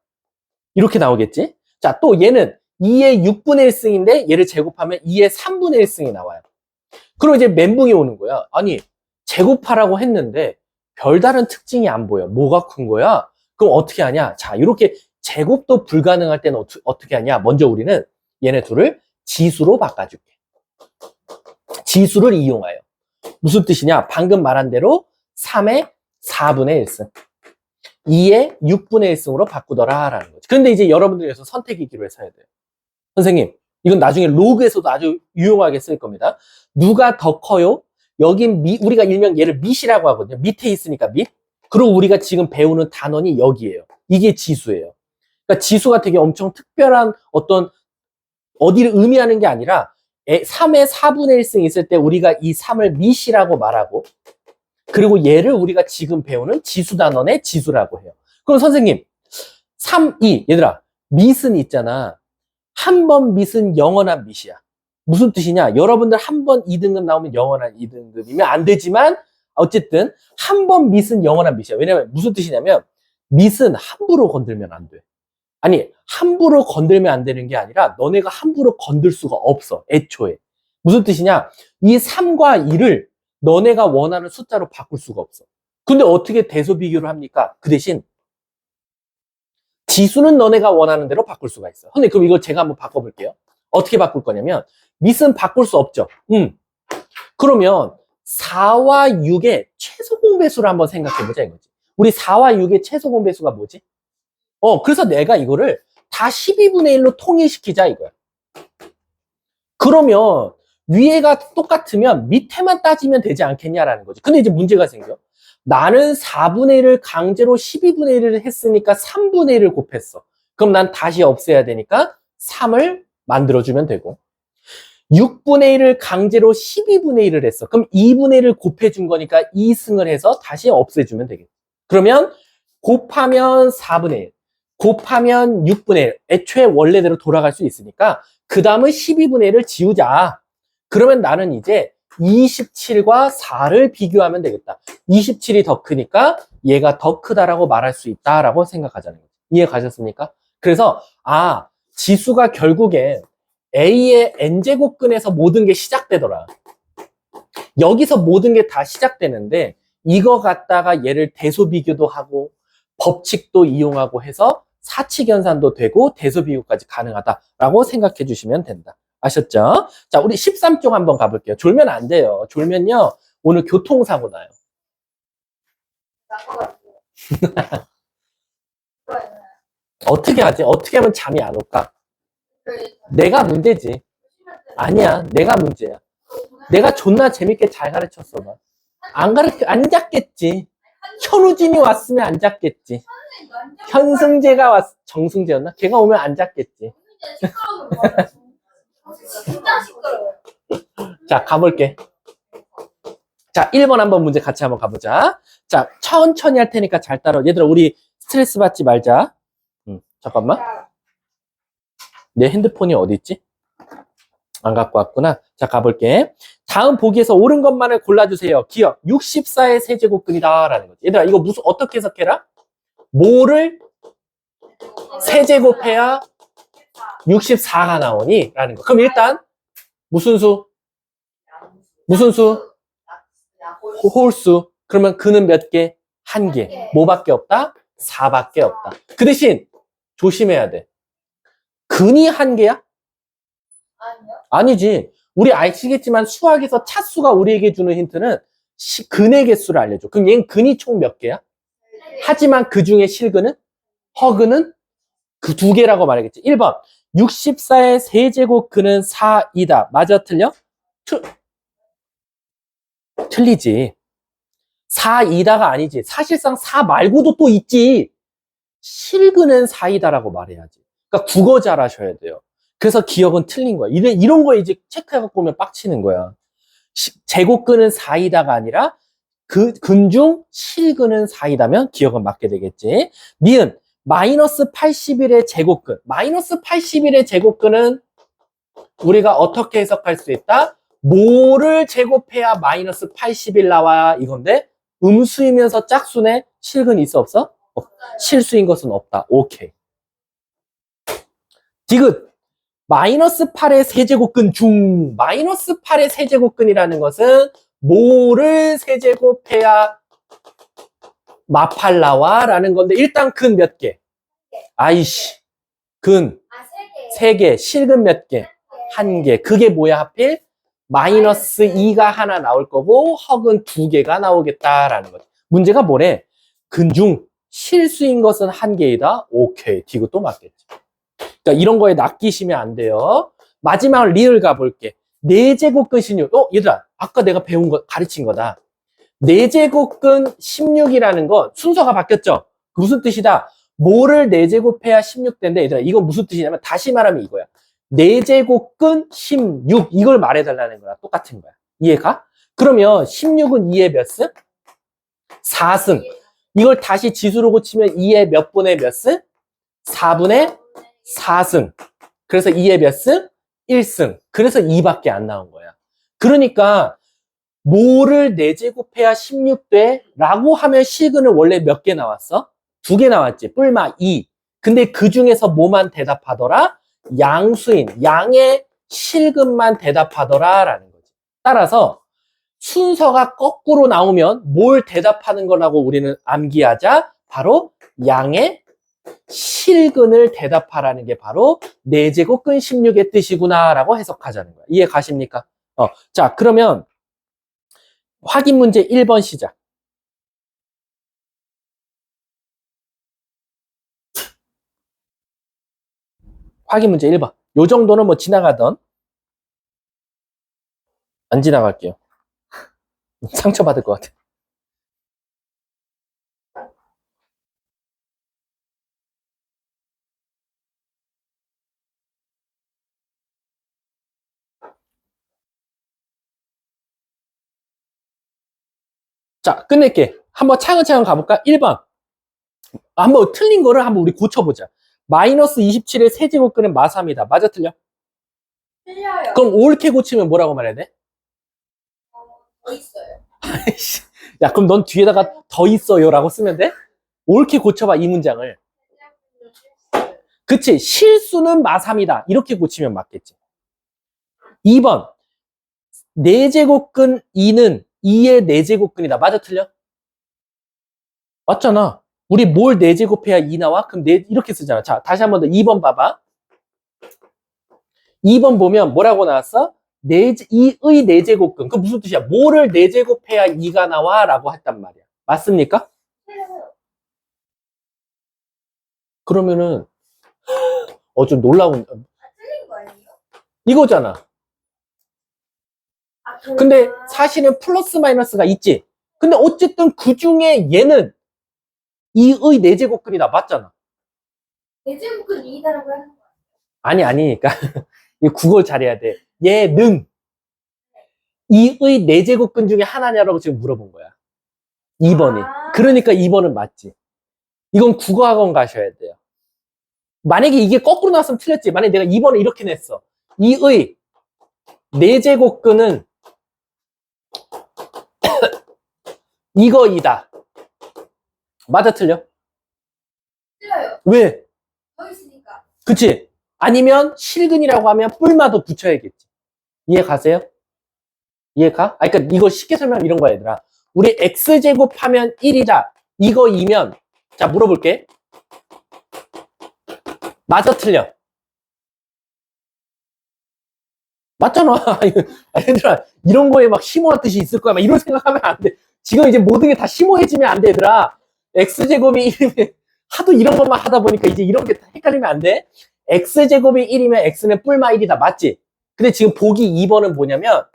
이렇게 나오겠지? 자, 또 얘는 2의 6분의 1승인데 얘를 제곱하면 2의 3분의 1승이 나와요. 그럼 이제 멘붕이 오는 거야. 아니, 제곱하라고 했는데 별다른 특징이 안 보여. 뭐가 큰 거야? 그럼 어떻게 하냐? 자, 이렇게 제곱도 불가능할 때는 어떻게 하냐? 먼저 우리는 얘네 둘을 지수로 바꿔줄게. 지수를 이용하여. 무슨 뜻이냐? 방금 말한 대로 3의 4분의 1승, 2의 6분의 1승으로 바꾸더라라는 거지. 그런데 이제 여러분들께서 선택의 기로에 서야 돼요. 선생님, 이건 나중에 로그에서도 아주 유용하게 쓸 겁니다. 누가 더 커요? 여긴 우리가 일명 얘를 밑이라고 하거든요. 밑에 있으니까 밑. 그리고 우리가 지금 배우는 단원이 여기예요. 이게 지수예요. 그러니까 지수가 되게 엄청 특별한 어디를 의미하는 게 아니라 3의 4분의 1승 있을 때 우리가 이 3을 밑이라고 말하고 그리고 얘를 우리가 지금 배우는 지수 단원의 지수라고 해요. 그럼 선생님 3, 2 얘들아 밑은 있잖아. 한 번 밑은 영원한 밑이야. 무슨 뜻이냐? 여러분들 한 번 2등급 나오면 영원한 2등급이면 안 되지만 어쨌든 한 번 밑은 영원한 밑이야. 왜냐면 무슨 뜻이냐면 밑은 함부로 건들면 안 돼. 아니 함부로 건들면 안 되는 게 아니라 너네가 함부로 건들 수가 없어. 애초에. 무슨 뜻이냐? 이 3과 2를 너네가 원하는 숫자로 바꿀 수가 없어. 근데 어떻게 대소비교를 합니까? 그 대신 지수는 너네가 원하는 대로 바꿀 수가 있어. 근데 그럼 이걸 제가 한번 바꿔볼게요. 어떻게 바꿀 거냐면 밑은 바꿀 수 없죠. 그러면 4와 6의 최소 공배수를 한번 생각해보자 이거지. 우리 4와 6의 최소 공배수가 뭐지? 그래서 내가 이거를 다 12분의 1로 통일시키자 이거야. 그러면 위에가 똑같으면 밑에만 따지면 되지 않겠냐라는 거지. 근데 이제 문제가 생겨. 나는 4분의 1을 강제로 12분의 1을 했으니까 3분의 1을 곱했어. 그럼 난 다시 없애야 되니까 3을 만들어주면 되고 6분의 1을 강제로 12분의 1을 했어. 그럼 2분의 1을 곱해준 거니까 2승을 해서 다시 없애주면 되겠지. 그러면 곱하면 4분의 1, 곱하면 6분의 1. 애초에 원래대로 돌아갈 수 있으니까 그 다음은 12분의 1을 지우자. 그러면 나는 이제 27과 4를 비교하면 되겠다. 27이 더 크니까 얘가 더 크다라고 말할 수 있다라고 생각하자는 거죠. 이해 가셨습니까? 그래서 지수가 결국에 A의 n제곱근에서 모든 게 시작되더라. 여기서 모든 게 다 시작되는데 이거 갖다가 얘를 대소비교도 하고 법칙도 이용하고 해서 사칙연산도 되고 대소비교까지 가능하다라고 생각해 주시면 된다. 아셨죠? 자, 우리 13쪽 한번 가볼게요. 졸면 안 돼요. 졸면요, 오늘 교통사고 나요. 어떻게 하지? 어떻게 하면 잠이 안 올까? 내가 문제지. 아니야, 내가 문제야. 내가 존나 재밌게 잘 가르쳤어. 봐. 안 잤겠지. 현우진이 왔으면 안 잤겠지. 현승재가 정승재였나? 걔가 오면 안 잤겠지. 자, 가볼게. 자, 1번 한번 문제 같이 한번 가보자. 자, 천천히 할 테니까 잘 따라와. 얘들아, 우리 스트레스 받지 말자. 잠깐만. 내 핸드폰이 어디 있지? 안 갖고 왔구나. 자, 가볼게. 다음 보기에서 옳은 것만을 골라주세요. 기억, 64의 세제곱근이다 라는 거지. 얘들아, 이거 어떻게 해석해라? 뭐를 세제곱해야 64가 나오니? 라는 거. 그럼 일단 무슨 수? 무슨 수? 홀수. 그러면 근은 몇 개? 한 개. 뭐밖에 없다? 4밖에 없다. 그 대신 조심해야 돼. 근이 한 개야? 아니지. 우리 아시겠지만 수학에서 차수가 우리에게 주는 힌트는 근의 개수를 알려줘. 그럼 얘는 근이 총 몇 개야? 하지만 그 중에 실근은? 허근은? 그 두 개라고 말하겠지. 1번. 64의 세제곱 근은 4이다. 맞아, 틀려? 틀리지. 4이다가 아니지. 사실상 4 말고도 또 있지. 실근은 4이다라고 말해야지. 그러니까 국어 잘하셔야 돼요. 그래서 기억은 틀린 거야. 이런 거 이제 체크해갖고 오면 빡치는 거야. 제곱근은 4이다가 아니라 근중 실근은 4이다면 기억은 맞게 되겠지. 니은 마이너스 81의 제곱근. 마이너스 81의 제곱근은 우리가 어떻게 해석할 수 있다? 뭐를 제곱해야 마이너스 81 나와 이건데 음수이면서 짝수네. 실근이 있어 없어? 실수인 것은 없다. 오케이. 디귿. 마이너스 8의 세제곱근 중 마이너스 8의 세제곱근이라는 것은 뭐를 세제곱해야 마팔 나와? 라는 건데 일단 근 몇 개? 아이씨. 근 3개. 실근 몇 개? 1개. 그게 뭐야 하필? 마이너스 2가 하나 나올 거고 허근 2개가 나오겠다라는 거지. 문제가 뭐래? 근중 실수인 것은 1개이다. 오케이. 디귿도 맞겠지. 그러니까 이런 거에 낚이시면 안 돼요. 마지막 리을 가볼게. 4제곱근 16. 얘들아, 아까 내가 배운 거, 가르친 거다. 4제곱근 16이라는 건 순서가 바뀌었죠? 무슨 뜻이다? 뭐를 4제곱해야 16대인데, 얘들아, 이건 무슨 뜻이냐면, 다시 말하면 이거야. 4제곱근 16. 이걸 말해달라는 거야. 똑같은 거야. 이해가? 그러면 16은 2의 몇 승? 4승. 이걸 다시 지수로 고치면 2의 몇 분의 몇 승? 4분의 4승. 그래서 2의 몇 승? 1승. 그래서 2밖에 안 나온 거야. 그러니까 뭐를 4제곱해야 16돼? 라고 하면 실근은 원래 몇 개 나왔어? 2개 나왔지. 뿔마 2. 근데 그 중에서 뭐만 대답하더라? 양수인, 양의 실근만 대답하더라 라는 거지. 따라서 순서가 거꾸로 나오면 뭘 대답하는 거라고 우리는 암기하자? 바로 양의 실근을 대답하라는 게 바로 4제곱근 16의 뜻이구나 라고 해석하자는 거야. 이해 가십니까? 자, 그러면 확인 문제 1번 시작. 확인 문제 1번. 요 정도는 뭐 지나가던. 안 지나갈게요. 상처받을 것 같아. 자, 끝낼게. 한번 차근차근 가볼까? 1번. 한번 틀린 거를 한번 우리 고쳐보자. 마이너스 27의 세제곱근은 마3이다. 맞아, 틀려? 틀려요. 그럼 옳게 고치면 뭐라고 말해야 돼? 더 있어요. 야, 그럼 넌 뒤에다가 더 있어요 라고 쓰면 돼? 옳게 고쳐봐, 이 문장을. 그치, 실수는 마3이다. 이렇게 고치면 맞겠지. 2번. 4제곱근 2는 2의 4제곱근이다. 맞아, 틀려? 맞잖아. 우리 뭘 4제곱해야 2 나와? 그럼 4, 이렇게 쓰잖아. 자, 다시 한 번 더 2번 봐봐. 2번 보면 뭐라고 나왔어? 2의 4제곱근. 그 무슨 뜻이야? 뭐를 4제곱해야 2가 나와? 라고 했단 말이야. 맞습니까? 틀려요. 그러면은 좀 놀라운 틀린 거 아니에요? 이거잖아. 근데 사실은 플러스 마이너스가 있지. 근데 어쨌든 그 중에 얘는 2의 4제곱근이다. 맞잖아. 대제곱근 2다라고 하는 거. 아니. 그러니까 이 국어를 잘해야 돼. 얘는 2의 4제곱근 중에 하나냐라고 지금 물어본 거야. 2번이. 그러니까 2번은 맞지. 이건 국어학원 가셔야 돼요. 만약에 이게 거꾸로 나왔으면 틀렸지. 만약에 내가 2번을 이렇게 냈어. 2의 4제곱근은 이거이다. 맞아, 틀려? 틀려요. 왜? 더 있으니까. 그치? 아니면 실근이라고 하면 뿔마도 붙여야겠지. 이해 가세요? 이해 가? 그러니까 이거 쉽게 설명하면 이런 거야, 얘들아. 우리 x제곱하면 1이다. 이거이면, 자, 물어볼게. 맞아, 틀려? 맞잖아. 얘들아, 이런 거에 막 심오한 뜻이 있을 거야. 막 이런 생각하면 안 돼. 지금 이제 모든 게 다 심오해지면 안 돼, 얘들아. x제곱이 1이면, 하도 이런 것만 하다 보니까 이제 이런 게 다 헷갈리면 안 돼. x제곱이 1이면 x는 뿔마 1이다. 맞지? 근데 지금 보기 2번은 뭐냐면,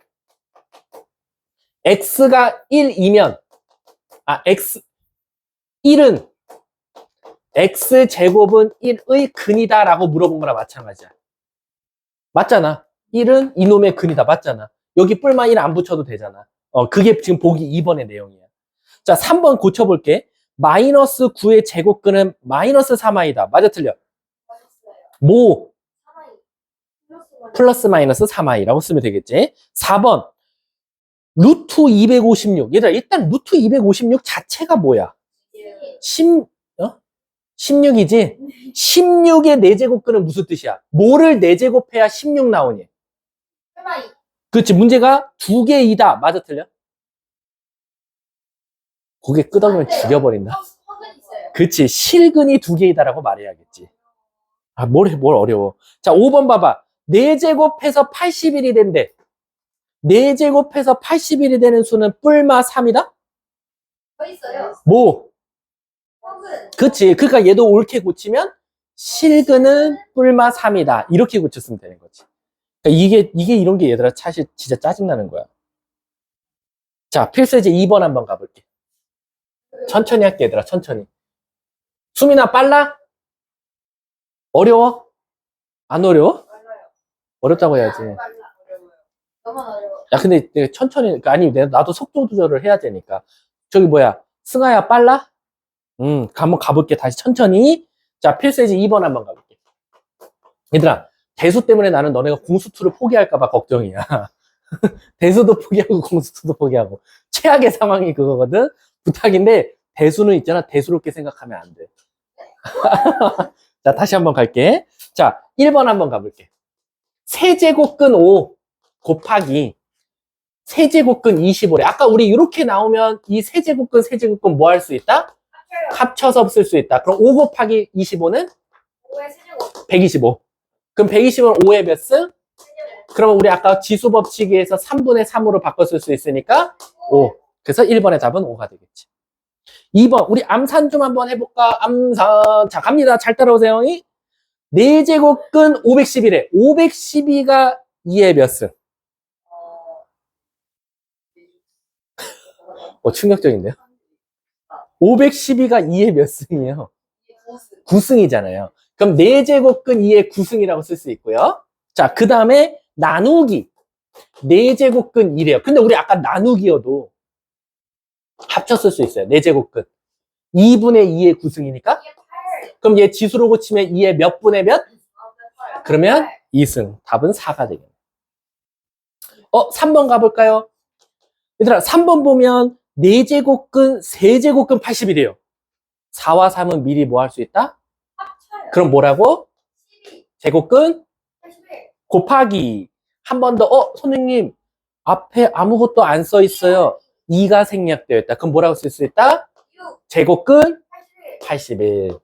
x가 1이면, x, 1은, x제곱은 1의 근이다 라고 물어본 거랑 마찬가지야. 맞잖아. 1은 이놈의 근이다. 맞잖아. 여기 뿔마 1 안 붙여도 되잖아. 그게 지금 보기 2번의 내용이야. 자, 3번 고쳐볼게. 마이너스 9의 제곱근은 마이너스 3i다. 맞아, 틀려? 맞았어요. 뭐? 3i. 플러스 마이너스 3i라고 쓰면 되겠지. 4번. 루트 256. 얘들아, 일단 루트 256 자체가 뭐야? 16이지? 16의 4제곱근은 무슨 뜻이야? 뭐를 4제곱해야 16 나오니? 3i. 그렇지. 문제가 2개이다. 맞아, 틀려? 고개 끄덕이면 죽여버린다. 허근 있어요. 그치. 실근이 2개이다라고 말해야겠지. 뭘 어려워. 자, 5번 봐봐. 4제곱해서 81이 된대. 4제곱해서 81이 되는 수는 뿔마 3이다? 더 있어요. 뭐? 허근. 그치. 그러니까 얘도 옳게 고치면 실근은 뿔마 3이다. 이렇게 고쳤으면 되는 거지. 그러니까 이게 이런 게 얘들아 사실 진짜 짜증나는 거야. 자, 필수제 2번 한번 가볼게. 천천히 할게, 얘들아. 천천히. 수민아, 빨라? 어려워? 안 어려워? 빨라요. 어렵다고 해야지. 빨라. 어려워요. 너무 어려워. 야, 근데 내가 천천히, 그러니까 아니, 나도 속도 조절을 해야 되니까. 저기 뭐야, 승아야, 빨라? 한번 가볼게. 다시 천천히. 자, 필수제 2번 한번 가볼게. 얘들아, 대수 때문에 나는 너네가 공수투를 포기할까봐 걱정이야. 대수도 포기하고 공수투도 포기하고. 최악의 상황이 그거거든? 부탁인데, 대수는 있잖아. 대수롭게 생각하면 안 돼. 자, 다시 한번 갈게. 자, 1번 한번 가볼게. 세제곱근 5 곱하기 세제곱근 25래. 아까 우리 이렇게 나오면 이 세제곱근 뭐 할 수 있다? 합쳐요. 합쳐서 쓸 수 있다. 그럼 5 곱하기 25는 5의 세제곱. 125. 그럼 120은 5의 몇 승? 세제곱. 그러면 우리 아까 지수 법칙에서 3분의 3으로 바꿔 쓸 수 있으니까 5. 그래서 1번의 답은 5가 되겠지. 2번, 우리 암산 좀 한번 해볼까? 암산. 자, 갑니다. 잘 따라오세요. 4제곱근 512래. 512가 2의 몇 승? 충격적인데요? 512가 2의 몇 승이에요? 9승이잖아요. 그럼 4제곱근 2의 9승이라고 쓸 수 있고요. 자, 그 다음에 나누기. 4제곱근 1이에요. 근데 우리 아까 나누기여도 합쳤을 수 있어요. 4제곱근. 2분의 2의 구승이니까. 이게 8. 그럼 얘 지수로 고치면 2의 몇 분의 몇? 그러면 2승. 답은 4가 되겠네. 3번 가볼까요? 얘들아, 3번 보면 4제곱근, 세제곱근 80이래요. 4와 3은 미리 뭐 할 수 있다? 합쳐요. 그럼 뭐라고? 12. 제곱근 81. 곱하기. 한 번 더, 선생님, 앞에 아무것도 안 써 있어요. 2가 생략되어 있다. 그럼 뭐라고 쓸 수 있다? 6. 제곱근 81. 81.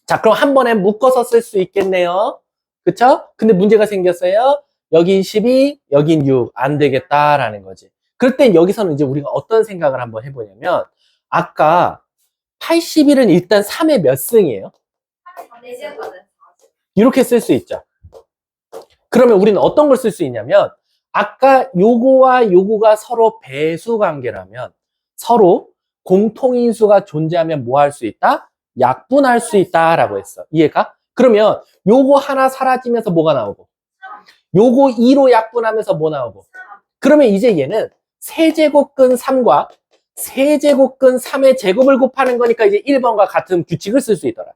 자, 그럼 한 번에 묶어서 쓸 수 있겠네요. 그쵸? 근데 문제가 생겼어요. 여긴 12, 여긴 6. 안 되겠다라는 거지. 그럴 땐 여기서는 이제 우리가 어떤 생각을 한번 해보냐면, 아까 81은 일단 3의 몇 승이에요? 4제곱은 이렇게 쓸 수 있죠. 그러면 우리는 어떤 걸 쓸 수 있냐면, 아까 요거와 요거가 서로 배수 관계라면, 서로 공통인수가 존재하면 뭐 할 수 있다? 약분할 수 있다라고 했어. 이해가? 그러면 요거 하나 사라지면서 뭐가 나오고, 요거 2로 약분하면서 뭐 나오고, 그러면 이제 얘는 세제곱근 3과 세제곱근 3의 제곱을 곱하는 거니까 이제 1번과 같은 규칙을 쓸 수 있더라.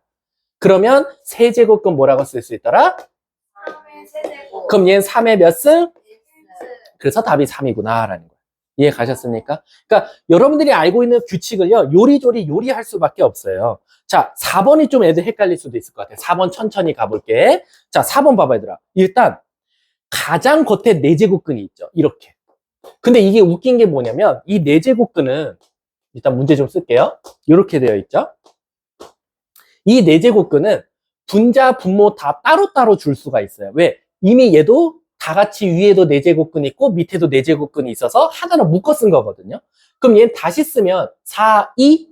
그러면 세제곱근 뭐라고 쓸 수 있더라? 3의 세제곱. 그럼 얘는 3의 몇 승? 1승. 그래서 답이 3이구나 라는 거예요. 이해 가셨습니까? 그러니까 여러분들이 알고 있는 규칙을요, 요리조리 요리할 수밖에 없어요. 자, 4번이 좀 애들 헷갈릴 수도 있을 것 같아요. 4번 천천히 가볼게. 자, 4번 봐봐 얘들아. 일단 가장 겉에 4제곱근이 있죠. 이렇게. 근데 이게 웃긴 게 뭐냐면 이 4제곱근은 일단 문제 좀 쓸게요. 이렇게 되어 있죠. 이 4제곱근은 분자, 분모 다 따로따로 줄 수가 있어요. 왜? 이미 얘도 다 같이 위에도 4제곱근이 있고 밑에도 4제곱근이 있어서 하나로 묶어 쓴 거거든요. 그럼 얘는 다시 쓰면 4, 2,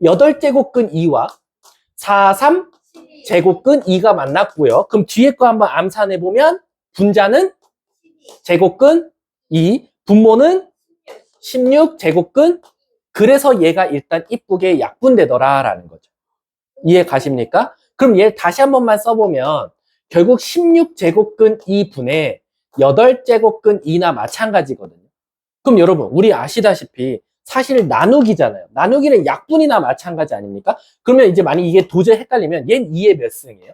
8제곱근 2와 4, 3 12. 제곱근 2가 만났고요. 그럼 뒤에 거 한번 암산해 보면 분자는 12. 제곱근 2, 분모는 16 제곱근. 그래서 얘가 일단 이쁘게 약분되더라라는 거죠. 이해 가십니까? 그럼 얘 다시 한 번만 써보면 결국 16제곱근 2분의 8제곱근 2나 마찬가지거든요. 그럼 여러분 우리 아시다시피 사실 나누기잖아요. 나누기는 약분이나 마찬가지 아닙니까? 그러면 이제 만약 이게 도저히 헷갈리면 얘는 2의 몇 승이에요?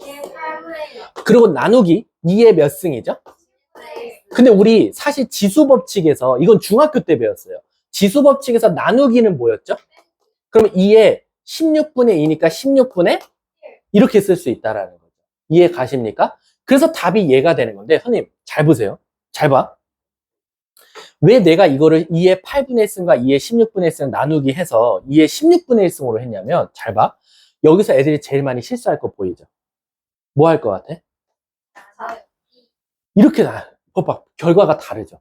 얘 8분의 1. 그리고 나누기 2의 몇 승이죠? 10분의 1. 근데 우리 사실 지수법칙에서 이건 중학교 때 배웠어요. 지수법칙에서 나누기는 뭐였죠? 그럼 2에 16분의 2니까 16분의 이렇게 쓸 수 있다라는 거죠. 이해 가십니까? 그래서 답이 얘가 되는 건데 선생님 잘 보세요. 잘 봐. 왜 내가 이거를 2의 8분의 1승과 2의 16분의 1승 나누기 해서 2의 16분의 1승으로 했냐면 잘 봐. 여기서 애들이 제일 많이 실수할 거 보이죠? 뭐 할 것 같아? 4. 이렇게 봐봐. 결과가 다르죠.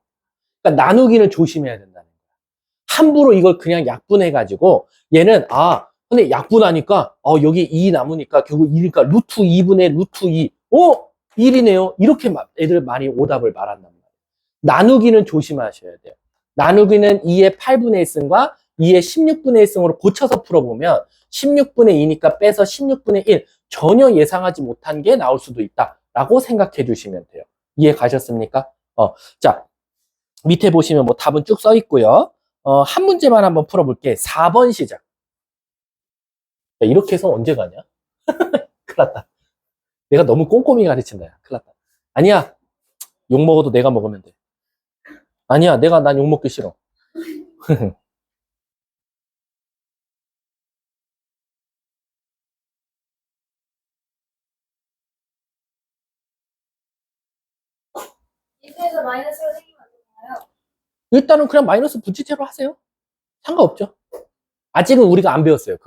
그러니까 나누기는 조심해야 된다는 거야. 함부로 이걸 그냥 약분해가지고 얘는 근데 약분하니까 여기 2 남으니까 결국 2니까 루트 2분의 루트 2. 1이네요. 이렇게 애들 많이 오답을 말한단 말이에요. 나누기는 조심하셔야 돼요. 나누기는 2의 8분의 1승과 2의 16분의 1승으로 고쳐서 풀어보면 16분의 2니까 빼서 16분의 1. 전혀 예상하지 못한 게 나올 수도 있다라고 생각해 주시면 돼요. 이해 가셨습니까? 자, 밑에 보시면 뭐 답은 쭉 써 있고요. 한 문제만 한번 풀어볼게. 4번 시작. 야, 이렇게 해서 언제 가냐? 큰일 났다. 내가 너무 꼼꼼히 가르친다. 야. 큰일 났다. 아니야. 욕 먹어도 내가 먹으면 돼. 아니야. 난 욕 먹기 싫어. 이때에서 마이너스가 생기면 안 되나요? 일단은 그냥 마이너스 분치체로 하세요. 상관없죠. 아직은 우리가 안 배웠어요.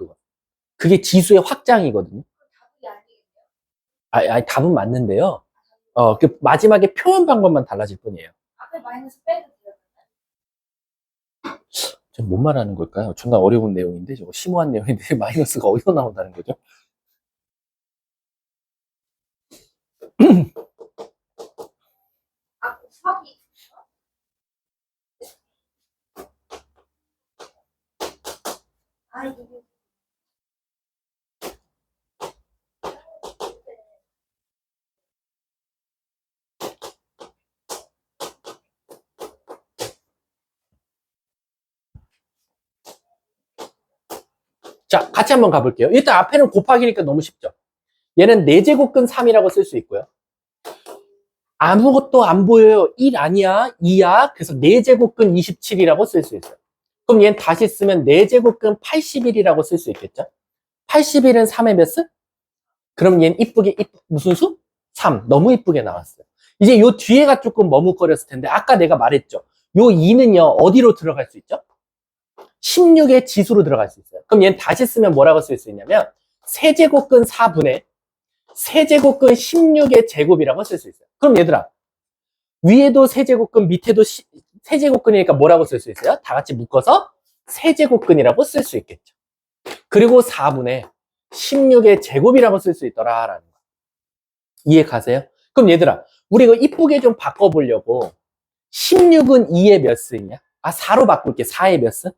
그게 지수의 확장이거든요. 답이 아니겠네요. 아니, 답은 맞는데요. 그 마지막에 표현 방법만 달라질 뿐이에요. 앞에 마이너스 빼도 돼요. 지금 뭔 말하는 걸까요? 존나 어려운 내용인데, 저거 심오한 내용인데, 마이너스가 어디서 나온다는 거죠? 곱하기. 이게 자, 같이 한번 가볼게요. 일단 앞에는 곱하기니까 너무 쉽죠. 얘는 4제곱근 3이라고 쓸 수 있고요. 아무것도 안 보여요. 1 아니야? 2야? 그래서 4제곱근 27이라고 쓸 수 있어요. 그럼 얘는 다시 쓰면 4제곱근 81이라고 쓸 수 있겠죠? 81은 3의 몇 수? 그럼 얘는 무슨 수? 3. 너무 이쁘게 나왔어요. 이제 요 뒤에가 조금 머뭇거렸을 텐데, 아까 내가 말했죠. 요 2는요, 어디로 들어갈 수 있죠? 16의 지수로 들어갈 수 있어요. 그럼 얘는 다시 쓰면 뭐라고 쓸 수 있냐면, 세제곱근 4분의 세제곱근 16의 제곱이라고 쓸 수 있어요. 그럼 얘들아, 위에도 세제곱근, 밑에도 세제곱근이니까 뭐라고 쓸 수 있어요? 다 같이 묶어서 세제곱근이라고 쓸 수 있겠죠. 그리고 4분의 16의 제곱이라고 쓸 수 있더라라는 거. 이해 가세요? 그럼 얘들아, 우리 이거 이쁘게 좀 바꿔보려고 16은 2의 몇 승이냐? 4로 바꿀게. 4의 몇 승?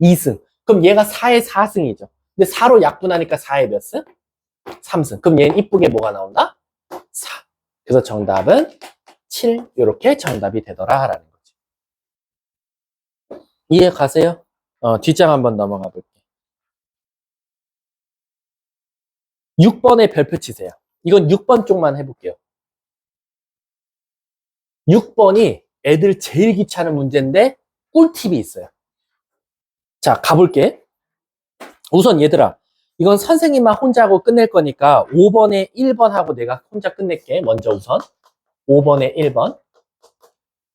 2승. 그럼 얘가 4의 4승이죠. 근데 4로 약분하니까 4의 몇 승? 3승. 그럼 얘는 이쁘게 뭐가 나온다? 4. 그래서 정답은 7. 이렇게 정답이 되더라라는 거지. 이해 가세요? 뒷장 한번 넘어가 볼게. 6번에 별표 치세요. 이건 6번 쪽만 해볼게요. 6번이 애들 제일 귀찮은 문제인데 꿀팁이 있어요. 자, 가볼게. 우선 얘들아, 이건 선생님만 혼자 하고 끝낼 거니까 5번에 1번 하고 내가 혼자 끝낼게. 먼저 우선 5번에 1번.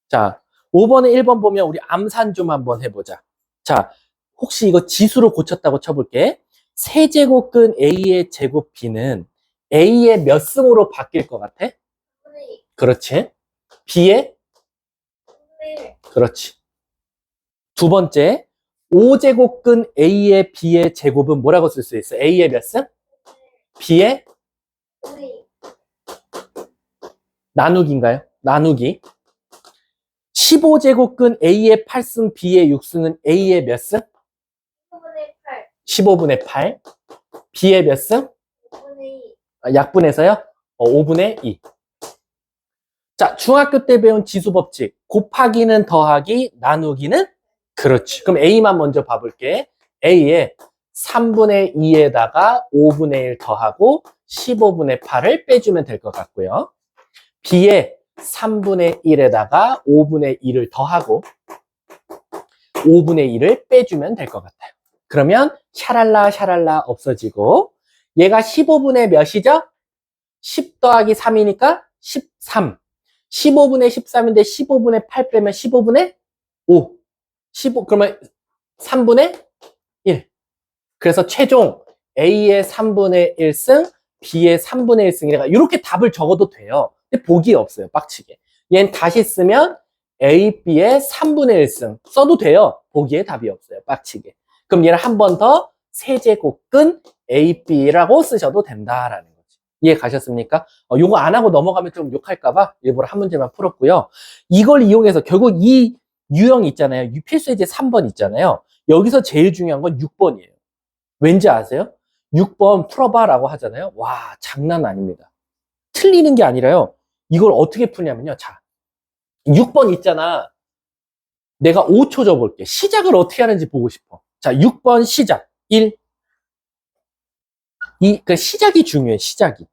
자, 5번에 1번 보면 우리 암산 좀 한번 해보자. 자, 혹시 이거 지수로 고쳤다고 쳐볼게. 세제곱근 A의 제곱 B는 A의 몇 승으로 바뀔 것 같아? 그렇지. B의? 그렇지. 두 번째, 5제곱근 A의 B의 제곱은 뭐라고 쓸 수 있어? A의 몇 승? B의? 나누기인가요? 나누기. 15제곱근 A의 8승, B의 6승은 A의 몇 승? 15분의 8. B의 몇 승? 약분해서요? 5분의 2. 자, 중학교 때 배운 지수법칙. 곱하기는 더하기, 나누기는? 그렇지. 그럼 A만 먼저 봐볼게. A에 3분의 2에다가 5분의 1 더하고 15분의 8을 빼주면 될 것 같고요. B에 3분의 1에다가 5분의 1을 더하고 5분의 1을 빼주면 될 것 같아요. 그러면 샤랄라 샤랄라 없어지고 얘가 15분의 몇이죠? 10 더하기 3이니까 13. 15분의 13인데 15분의 8 빼면 15분의 5. 그러면 3분의 1. 그래서 최종 A의 3분의 1승, B의 3분의 1승이라 이렇게 답을 적어도 돼요. 근데 복이 없어요. 빡치게. 얘는 다시 쓰면 A, B의 3분의 1승 써도 돼요. 보기에 답이 없어요. 빡치게. 그럼 얘를 한 번 더 세제곱근 A, B라고 쓰셔도 된다라는 거지. 이해 가셨습니까? 요거 안 하고 넘어가면 좀 욕할까봐 일부러 한 문제만 풀었고요. 이걸 이용해서 결국 이 유형 있잖아요. 필수예제 3번 있잖아요. 여기서 제일 중요한 건 6번이에요. 왠지 아세요? 6번 풀어봐 라고 하잖아요. 와, 장난 아닙니다. 틀리는 게 아니라요. 이걸 어떻게 푸냐면요. 자, 6번 있잖아. 내가 5초 줘볼게. 시작을 어떻게 하는지 보고 싶어. 자, 6번 시작. 1, 2, 그 시작이 중요해, 시작이.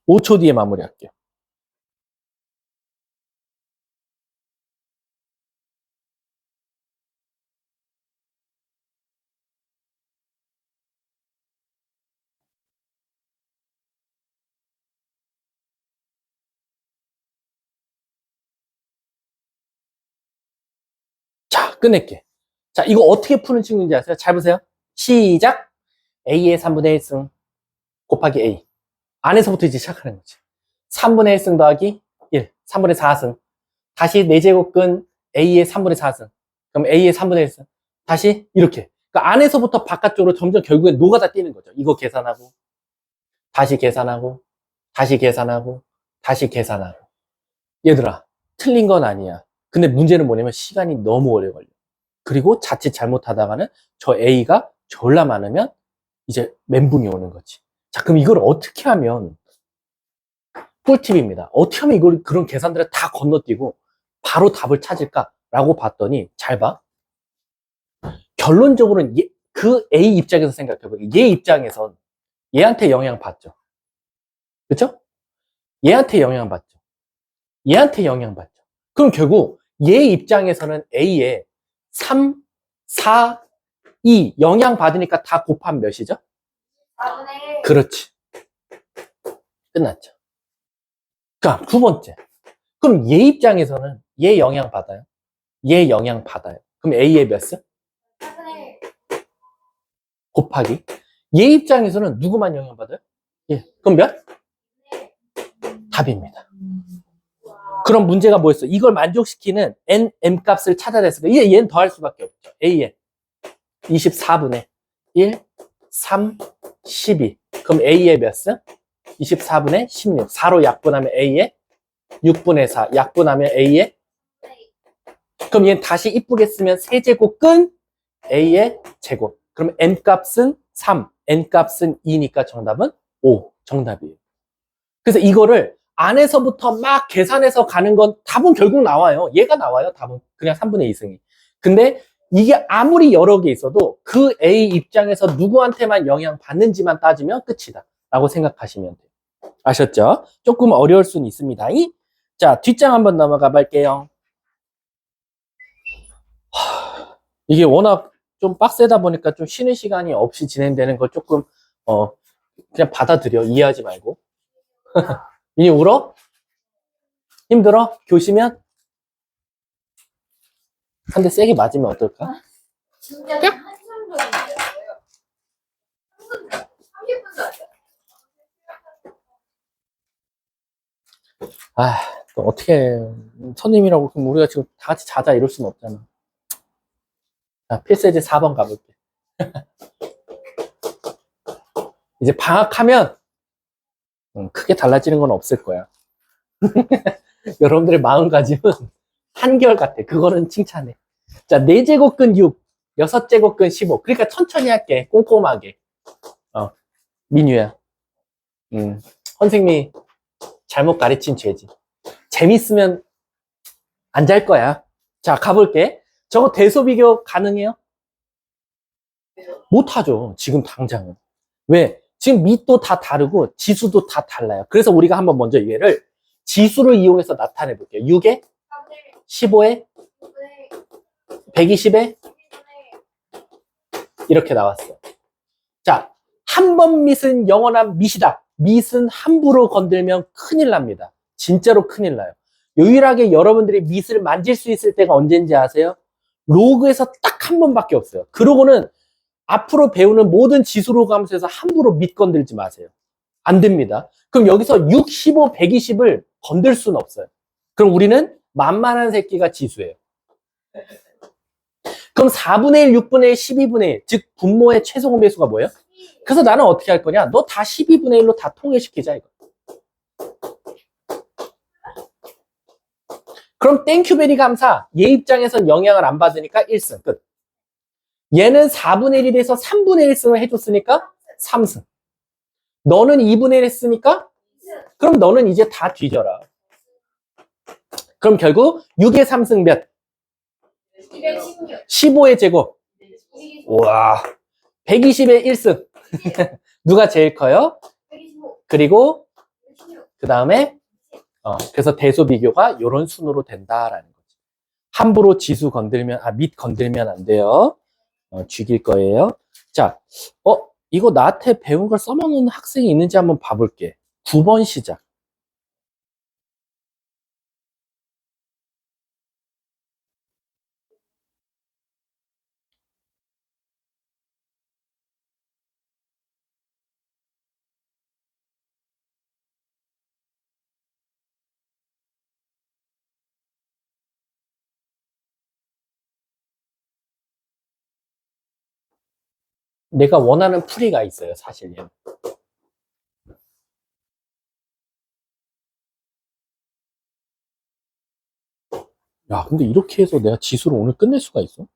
오 초 뒤에 마무리할게요. 자, 끝낼게. 자, 이거 어떻게 푸는 친구인지 아세요? 잘 보세요. 시작. A의 3분의 1승 곱하기 A. 안에서부터 이제 시작하는 거지. 3분의 1승 더하기 1. 3분의 4승. 다시 4제곱근 A의 3분의 4승. 그럼 A의 3분의 1승. 다시 이렇게. 그러니까 안에서부터 바깥쪽으로 점점 결국엔 노가다 뛰는 거죠. 이거 계산하고, 다시 계산하고, 다시 계산하고, 다시 계산하고. 얘들아, 틀린 건 아니야. 근데 문제는 뭐냐면 시간이 너무 오래 걸려. 그리고 자칫 잘못하다가는 저 A가 졸라 많으면 이제 멘붕이 오는 거지. 자, 그럼 이걸 어떻게 하면 꿀팁입니다. 어떻게 하면 이걸 그런 계산들을 다 건너뛰고 바로 답을 찾을까라고 봤더니 잘 봐. 결론적으로는 그 A 입장에서 생각해보게. 얘 입장에선 얘한테 영향 받죠. 그쵸? 얘한테 영향 받죠. 얘한테 영향 받죠. 그럼 결국 얘 입장에서는 A에 3, 4, 2 영향 받으니까 다 곱하면 몇이죠? 4분의 1. 그렇지. 끝났죠. 그러니까 두 번째. 그럼 얘 입장에서는 얘 영향 받아요? 얘 영향 받아요. 그럼 A의 몇 승? 4분의 1. 곱하기. 얘 입장에서는 누구만 영향 받아요? 예. 그럼 몇? 답입니다. 그럼 문제가 뭐였어? 이걸 만족시키는 n, m 값을 찾아냈을 때 이제 얘는 더할 수밖에 없죠. A에 24분의 1, 3, 12. 그럼 A의 몇 승? 24분의 16. 4로 약분하면 A의 6분의 4. 약분하면 A의 그럼 얘는 다시 이쁘게 쓰면 세제곱 끈 A의 제곱. 그럼 M 값은 3, N 값은 2니까 정답은 5. 정답이에요. 그래서 이거를 안에서부터 막 계산해서 가는 건 답은 결국 나와요. 얘가 나와요. 답은 그냥 3분의 2승이. 근데 이게 아무리 여러 개 있어도 그 A 입장에서 누구한테만 영향 받는지만 따지면 끝이다 라고 생각하시면 돼요. 아셨죠? 조금 어려울 수는 있습니다. 자, 뒷장 한번 넘어가 볼게요. 이게 워낙 좀 빡세다 보니까 좀 쉬는 시간이 없이 진행되는 걸 조금 그냥 받아들여. 이해하지 말고. 이 울어? 힘들어? 교시면? 한 대 세게 맞으면 어떨까? 진짜 한숨도 안 돼요. 한숨도 30분도 안 돼요. 아, 또 어떻게 해. 선임이라고 그럼 우리가 지금 다 같이 자자 이럴 수는 없잖아. 자, 필세제 4번 가볼게. 이제 방학하면 크게 달라지는 건 없을 거야. 여러분들의 마음가짐은 한결같아. 그거는 칭찬해. 자, 4제곱근 6, 6제곱근 15. 그러니까 천천히 할게. 꼼꼼하게. 민유야. 선생님이 잘못 가르친 죄지. 재밌으면 안 잘 거야. 자, 가볼게. 저거 대소비교 가능해요? 못하죠. 지금 당장은. 왜? 지금 밑도 다 다르고 지수도 다 달라요. 그래서 우리가 한번 먼저 얘를 지수를 이용해서 나타내 볼게요. 6에 3분의 15에 6분의 120에 1분의 이렇게 나왔어요. 자, 한 번 밑은 영원한 밑이다. 밑은 함부로 건들면 큰일 납니다. 진짜로 큰일 나요. 유일하게 여러분들이 밑을 만질 수 있을 때가 언제인지 아세요? 로그에서 딱 한 번밖에 없어요. 그러고는 앞으로 배우는 모든 지수로 감수해서 함부로 밑 건들지 마세요. 안 됩니다. 그럼 여기서 6, 15, 120을 건들 수는 없어요. 그럼 우리는 만만한 새끼가 지수예요. 그럼 4분의 1, 6분의 1, 12분의 1, 즉 분모의 최소 공배수가 뭐예요? 그래서 나는 어떻게 할 거냐? 너 다 12분의 1로 다 통일시키자 이거. 그럼 땡큐베리 감사 얘 입장에선 영향을 안 받으니까 1승 끝. 얘는 4분의 1이 돼서 3분의 1승을 해줬으니까 3승. 너는 2분의 1 했으니까 그럼 너는 이제 다 뒤져라. 그럼 결국 6의 3승 몇? 216. 15의 제곱. 225. 우와. 120의 1승. 누가 제일 커요? 125. 그리고 116. 그 다음에 그래서 대소 비교가 이런 순으로 된다라는 거지. 함부로 지수 건들면 밑 건들면 안 돼요. 죽일 거예요. 자, 이거 나한테 배운 걸 써먹는 학생이 있는지 한번 봐볼게. 9번 시작. 내가 원하는 풀이가 있어요, 사실 얘는. 야, 근데 이렇게 해서 내가 지수를 오늘 끝낼 수가 있어?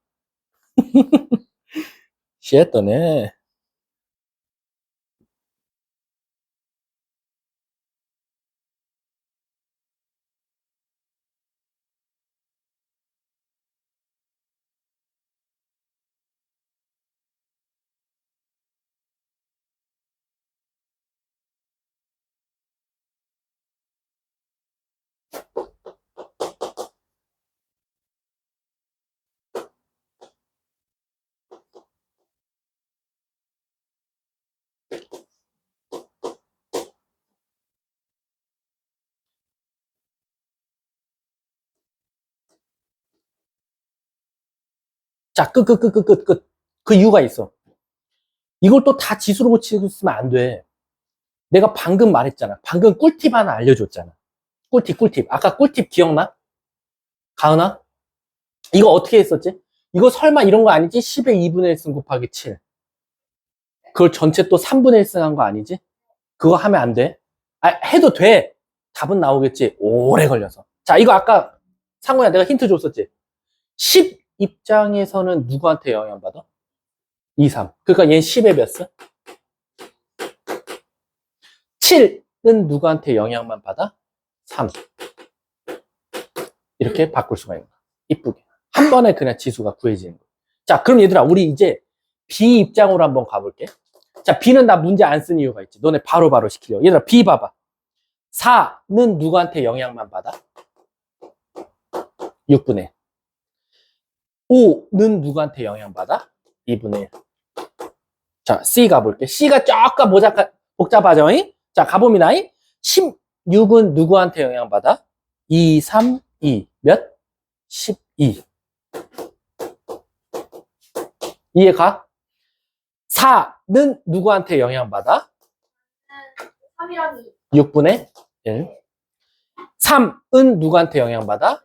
시했더네. 자, 끝. 그 이유가 있어. 이걸 또 다 지수로 고치고 있으면 안 돼. 내가 방금 말했잖아. 방금 꿀팁 하나 알려줬잖아. 꿀팁. 아까 꿀팁 기억나? 가은아? 이거 어떻게 했었지? 이거 설마 이런 거 아니지? 10의 2분의 1승 곱하기 7. 그걸 전체 또 3분의 1승 한 거 아니지? 그거 하면 안 돼. 아, 해도 돼. 답은 나오겠지. 오래 걸려서. 자, 이거 아까 상호야 내가 힌트 줬었지? 10 입장에서는 누구한테 영향받아? 2, 3. 그러니까 얘는 10의 몇 승? 7은 누구한테 영향만 받아? 3. 이렇게 바꿀 수가 있는 거야. 이쁘게. 한 번에 그냥 지수가 구해지는 거야. 자, 그럼 얘들아, 우리 이제 B 입장으로 한번 가볼게. 자, B는 나 문제 안 쓴 이유가 있지. 너네 바로바로 시키려고. 얘들아, B 봐봐. 4는 누구한테 영향만 받아? 6분의 1. 5는 누구한테 영향받아? 2분의 1. 자, C 가볼게. C가 조금 복잡하죠? 자, 가봅니다. 16은 누구한테 영향받아? 2, 3, 2. 몇? 12. 이해가? 4는 누구한테 영향받아? 3이랑 2. 6분의 1. 3은 누구한테 영향받아?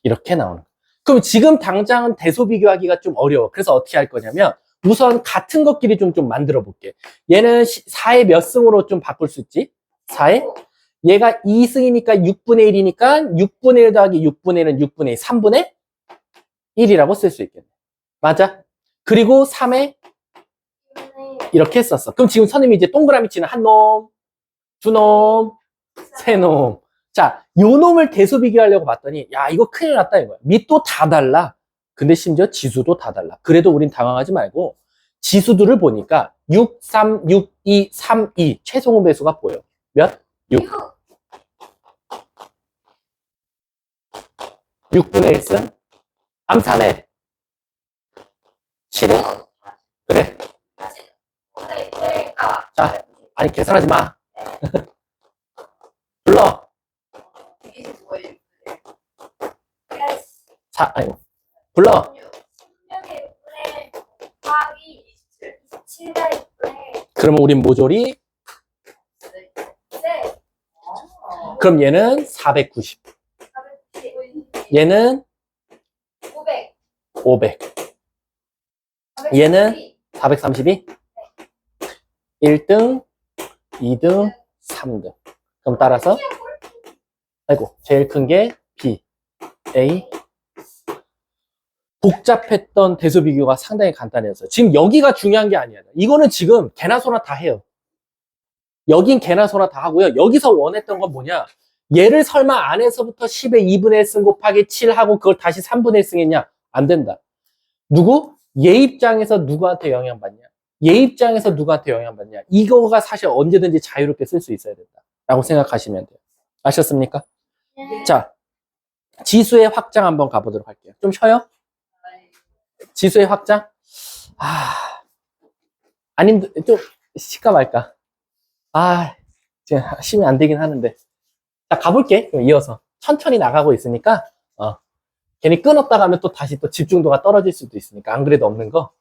이렇게 나오는 거야. 그럼 지금 당장은 대소 비교하기가 좀 어려워. 그래서 어떻게 할 거냐면 우선 같은 것끼리 좀 만들어 볼게. 얘는 4의 몇 승으로 좀 바꿀 수 있지? 4의? 얘가 2승이니까 6분의 1이니까 6분의 1 더하기 6분의 1은 6분의 2, 3분의 1이라고 쓸 수 있겠네. 맞아? 그리고 3에 이렇게 했었어. 그럼 지금 선생님이 이제 동그라미 치는 한 놈, 두 놈, 세 놈. 자, 요 놈을 대수 비교하려고 봤더니 야, 이거 큰일 났다 이거야. 밑도 다 달라. 근데 심지어 지수도 다 달라. 그래도 우린 당황하지 말고 지수들을 보니까 6, 3, 6, 2, 3, 2 최종호 배수가 보여. 몇? 6. 6분의 1승? 암산해. 7은? 그래. 자, 아니 계산하지 마. 불러. 아이고. 불러. 그러면 우린 모조리? 그럼 얘는 490. 얘는 500. 얘는 432. 1등, 2등, 3등. 그럼 따라서 아이고 제일 큰 게 B, A. 복잡했던 대수 비교가 상당히 간단해서 지금 여기가 중요한 게 아니야. 이거는 지금 개나 소나 다 해요. 여긴 개나 소나 다 하고요. 여기서 원했던 건 뭐냐? 얘를 설마 안에서부터 10의 2분의 1승 곱하기 7 하고 그걸 다시 3분의 1승 했냐? 안 된다. 누구? 얘 입장에서 누구한테 영향받냐? 얘 입장에서 누구한테 영향받냐? 이거가 사실 언제든지 자유롭게 쓸 수 있어야 된다. 라고 생각하시면 돼요. 아셨습니까? 자, 지수의 확장 한번 가보도록 할게요. 좀 쉬어요? 지수의 확장? 아닌데, 좀, 시까 말까? 지금 심이 안 되긴 하는데. 자, 가볼게. 이어서. 천천히 나가고 있으니까, 괜히 끊었다 가면 또 다시 또 집중도가 떨어질 수도 있으니까. 안 그래도 없는 거,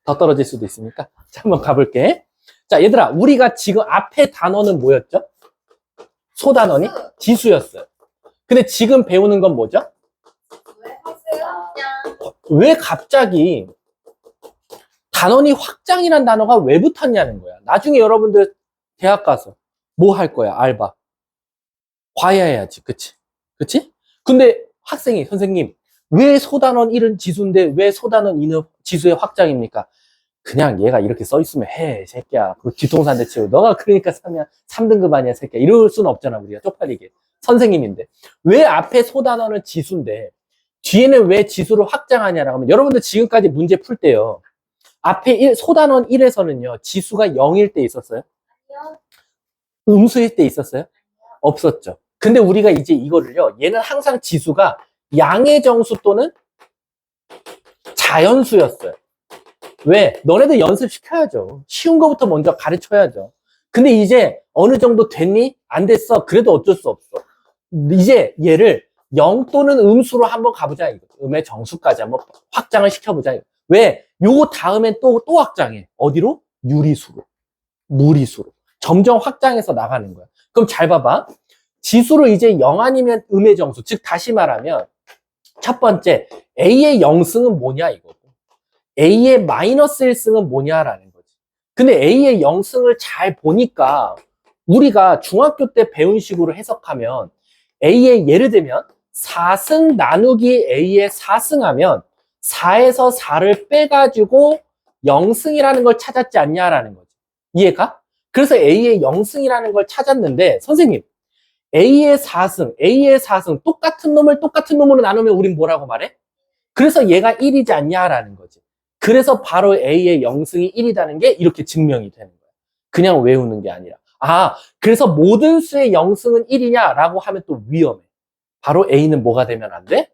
더 떨어질 수도 있으니까. 자, 한번 가볼게. 자, 얘들아, 우리가 지금 앞에 단어는 뭐였죠? 소단원이? 지수였어요. 근데 지금 배우는 건 뭐죠? 왜 갑자기 단원이 확장이란 단어가 왜 붙었냐는 거야. 나중에 여러분들 대학 가서 뭐 할 거야? 알바. 과외해야지. 그치? 그치? 근데 학생이 선생님 왜 소단원 1은 지수인데 왜 소단원 2는 지수의 확장입니까? 그냥 얘가 이렇게 써 있으면 해, 새끼야. 그 뒤통수한테 치고 너가 그러니까 3등급 아니야, 새끼야. 이럴 수는 없잖아, 우리가 쪽팔리게. 선생님인데. 왜 앞에 소단원은 지수인데 뒤에는 왜 지수를 확장하냐라고 하면 여러분들 지금까지 문제 풀 때요. 앞에 소단원 1에서는요. 지수가 0일 때 있었어요? 음수일 때 있었어요? 없었죠. 근데 우리가 이제 이거를요. 얘는 항상 지수가 양의 정수 또는 자연수였어요. 왜? 너네들 연습시켜야죠. 쉬운 거부터 먼저 가르쳐야죠. 근데 이제 어느 정도 됐니? 안 됐어. 그래도 어쩔 수 없어. 이제 얘를 0 또는 음수로 한번 가보자. 이거. 음의 정수까지 한번 확장을 시켜보자. 이거. 왜? 요거 다음엔 또 확장해. 어디로? 유리수로. 무리수로. 점점 확장해서 나가는 거야. 그럼 잘 봐봐. 지수를 이제 0 아니면 음의 정수. 즉, 다시 말하면 첫 번째, A의 0승은 뭐냐, 이거고. A의 마이너스 1승은 뭐냐라는 거지. 근데 A의 0승을 잘 보니까 우리가 중학교 때 배운 식으로 해석하면 A의 예를 들면 4승 나누기 A의 4승 하면 4에서 4를 빼가지고 0승이라는 걸 찾았지 않냐라는 거지. 이해가? 그래서 A의 0승이라는 걸 찾았는데 선생님 A의 4승 똑같은 놈을 똑같은 놈으로 나누면 우린 뭐라고 말해? 그래서 얘가 1이지 않냐라는 거지. 그래서 바로 A의 0승이 1이라는 게 이렇게 증명이 되는 거야. 그냥 외우는 게 아니라. 아, 그래서 모든 수의 0승은 1이냐라고 하면 또 위험해. 바로 A는 뭐가 되면 안 돼?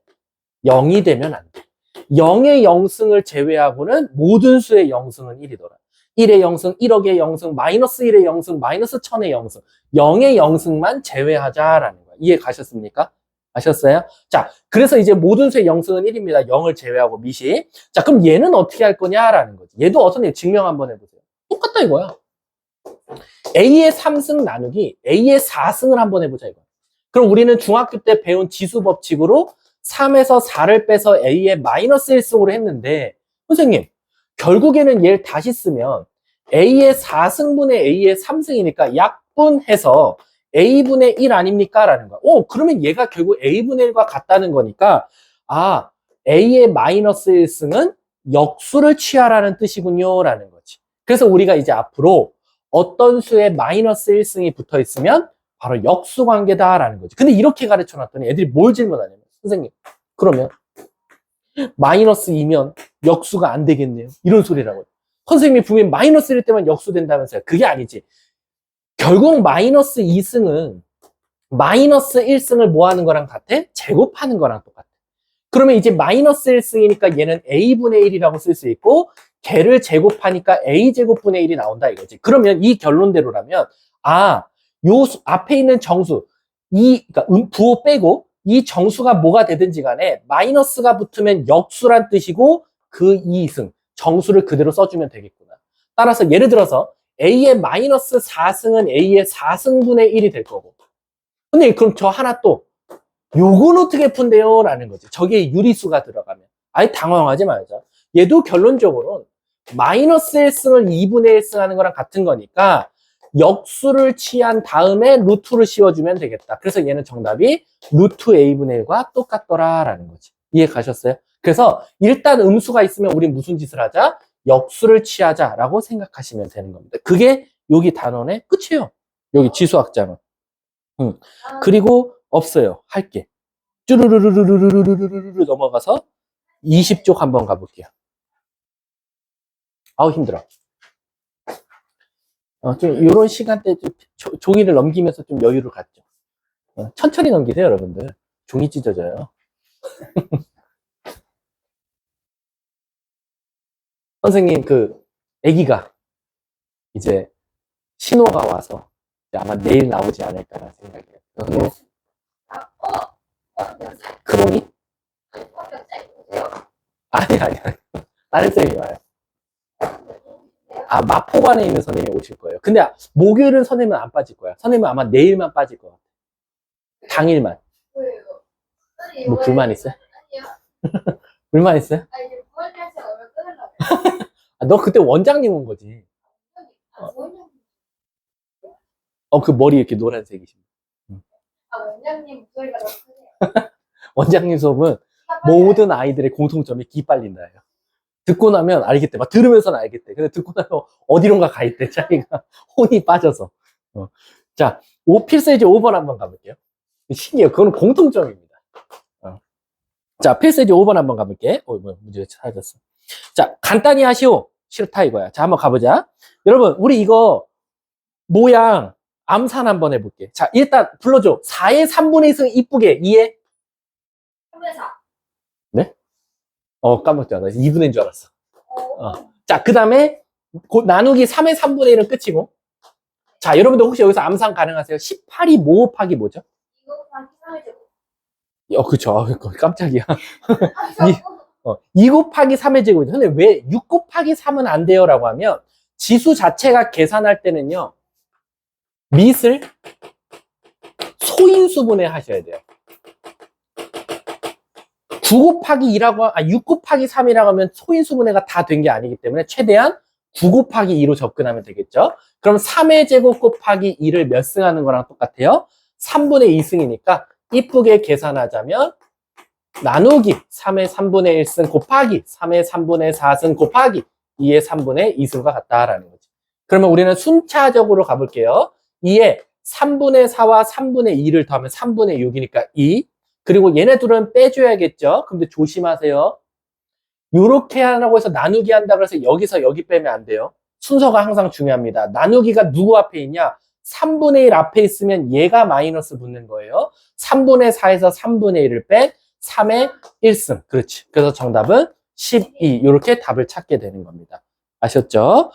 0이 되면 안 돼. 0의 0승을 제외하고는 모든 수의 0승은 1이더라. 1의 0승, 1억의 0승, 마이너스 1의 0승, 마이너스 1000의 0승. 0의 0승만 제외하자라는 거야. 이해 가셨습니까? 아셨어요? 자, 그래서 이제 모든 수의 0승은 1입니다. 0을 제외하고 미시. 자, 그럼 얘는 어떻게 할 거냐라는 거지. 얘도 어떻게 증명 한번 해보세요. 똑같다 이거야. A의 3승 나누기 A의 4승을 한번 해보자 이거야. 그럼 우리는 중학교 때 배운 지수 법칙으로 3에서 4를 빼서 A의 마이너스 1승으로 했는데 선생님 결국에는 얘를 다시 쓰면 A의 4승분의 A의 3승이니까 약분해서 A분의 1 아닙니까? 라는 거야. 그러면 얘가 결국 A분의 1과 같다는 거니까 아, A의 마이너스 1승은 역수를 취하라는 뜻이군요. 라는 거지. 그래서 우리가 이제 앞으로 어떤 수에 마이너스 1승이 붙어 있으면 바로 역수 관계다라는 거지. 근데 이렇게 가르쳐 놨더니 애들이 뭘 질문하냐면 선생님 그러면 마이너스 2면 역수가 안 되겠네요. 이런 소리라고요. 선생님이 분명히 마이너스 1일 때만 역수 된다면서요. 그게 아니지. 결국 마이너스 2승은 마이너스 1승을 뭐 하는 거랑 같아? 제곱하는 거랑 똑같아. 그러면 이제 마이너스 1승이니까 얘는 A분의 1이라고 쓸 수 있고 걔를 제곱하니까 A제곱분의 1이 나온다 이거지. 그러면 이 결론대로라면 아, 요 앞에 있는 정수 그러니까 부호 빼고 이 정수가 뭐가 되든지 간에 마이너스가 붙으면 역수란 뜻이고 그 2승 정수를 그대로 써주면 되겠구나. 따라서 예를 들어서 A의 마이너스 4승은 A의 4승분의 1이 될 거고. 근데 그럼 저 하나 또 요건 어떻게 푼대요? 라는 거지. 저기에 유리수가 들어가면. 아예 당황하지 말자. 얘도 결론적으로 마이너스 1승을 2분의 1승 하는 거랑 같은 거니까 역수를 취한 다음에 루트를 씌워주면 되겠다. 그래서 얘는 정답이 루트 A분의 1과 똑같더라 라는 거지. 이해 가셨어요? 그래서 일단 음수가 있으면 우리 무슨 짓을 하자? 역수를 취하자라고 생각하시면 되는 겁니다. 그게 여기 단원의 끝이에요. 여기 지수학장은. 그리고 없어요. 할게. 쭈르르르르르르르르르 넘어가서 20쪽 한번 가볼게요. 아우 힘들어. 좀 이런 시간대 좀 종이를 넘기면서 좀 여유를 갖죠. 천천히 넘기세요, 여러분들. 종이 찢어져요. 선생님, 아기가 이제 신호가 와서 아마 내일 나오지 않을까라는 생각이에요. 크롱이? 아니. 다른 쌤이 와요. 마포관에 있는 선생님이 오실 거예요. 근데 목요일은 선생님은 안 빠질 거야. 선생님은 아마 내일만 빠질 것 같아. 당일만. 뭐 불만 있어요? 아니요. 불만 있어요? 이제 9월 달에 오면 끊으려고. 너 그때 원장님 온 거지. 아, 원장님. 그 머리 이렇게 노란색이십니다. 아, 원장님 목소리가 너무 크네요. 원장님 수업은 모든 아이들의 공통점이 기빨린다예요. 듣고 나면 알겠대. 막 들으면서는 알겠대. 근데 듣고 나면 어디론가 가 있대. 자기가 혼이 빠져서. 자, 필세지 5번 한번 가볼게요. 신기해요. 그거는 공통점입니다. 자, 필세지 5번 한번 가볼게. 문제 찾았어. 자, 간단히 하시오. 싫다 이거야. 자, 한번 가보자. 여러분, 우리 이거 모양 암산 한번 해볼게. 자, 일단 불러줘. 4의 3분의 2승 이쁘게. 2의 3분의 4. 네? 깜빡했잖아. 2분의 1인 줄 알았어. 어. 자, 그 다음에 나누기 3의 3분의 1은 끝이고. 자, 여러분들 혹시 여기서 암산 가능하세요? 18이 뭐 곱하기 뭐죠? 이거 곱하기 3의 제곱. 그쵸. 깜짝이야. 아, 이- 2 곱하기 3의 제곱이죠. 근데 왜 6 곱하기 3은 안 돼요? 라고 하면 지수 자체가 계산할 때는요. 밑을 소인수분해 하셔야 돼요. 6 곱하기 3이라고 하면 소인수분해가 다 된 게 아니기 때문에 최대한 9 곱하기 2로 접근하면 되겠죠. 그럼 3의 제곱 곱하기 2를 몇 승하는 거랑 똑같아요. 3분의 2승이니까 이쁘게 계산하자면 나누기 3의 3분의 1승 곱하기 3의 3분의 4승 곱하기 2의 3분의 2승과 같다라는 거지. 그러면 우리는 순차적으로 가볼게요. 2의 3분의 4와 3분의 2를 더하면 3분의 6이니까 2. 그리고 얘네 둘은 빼줘야겠죠. 근데 조심하세요. 요렇게 하라고 해서 나누기 한다고 해서 여기서 여기 빼면 안 돼요. 순서가 항상 중요합니다. 나누기가 누구 앞에 있냐? 3분의 1 앞에 있으면 얘가 마이너스 붙는 거예요. 3분의 4에서 3분의 1을 뺀 3의 1승. 그렇지. 그래서 정답은 12. 이렇게 답을 찾게 되는 겁니다. 아셨죠?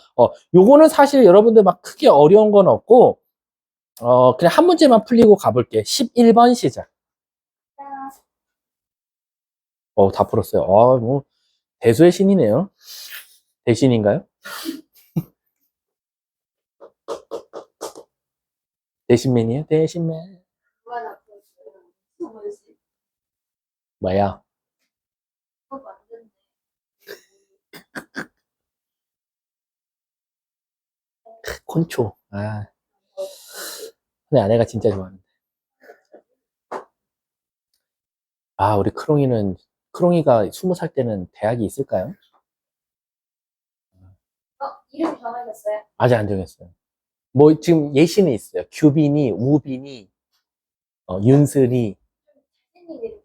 요거는 사실 여러분들 막 크게 어려운 건 없고, 그냥 한 문제만 풀리고 가볼게. 11번 시작. 다 풀었어요. 뭐, 대수의 신이네요. 대신인가요? 대신맨이에요? 대신맨. 누가 나쁘겠어요? 정원씨. 뭐야? 그거 맞는데. 콘초. 근데 아내가 진짜 좋아하는데. 우리 크롱이가 20살 때는 대학이 있을까요? 이름 정하셨어요? 아직 안 정했어요. 뭐, 지금 예시는 있어요. 규빈이, 우빈이, 윤슬이. 생긴 이름인데.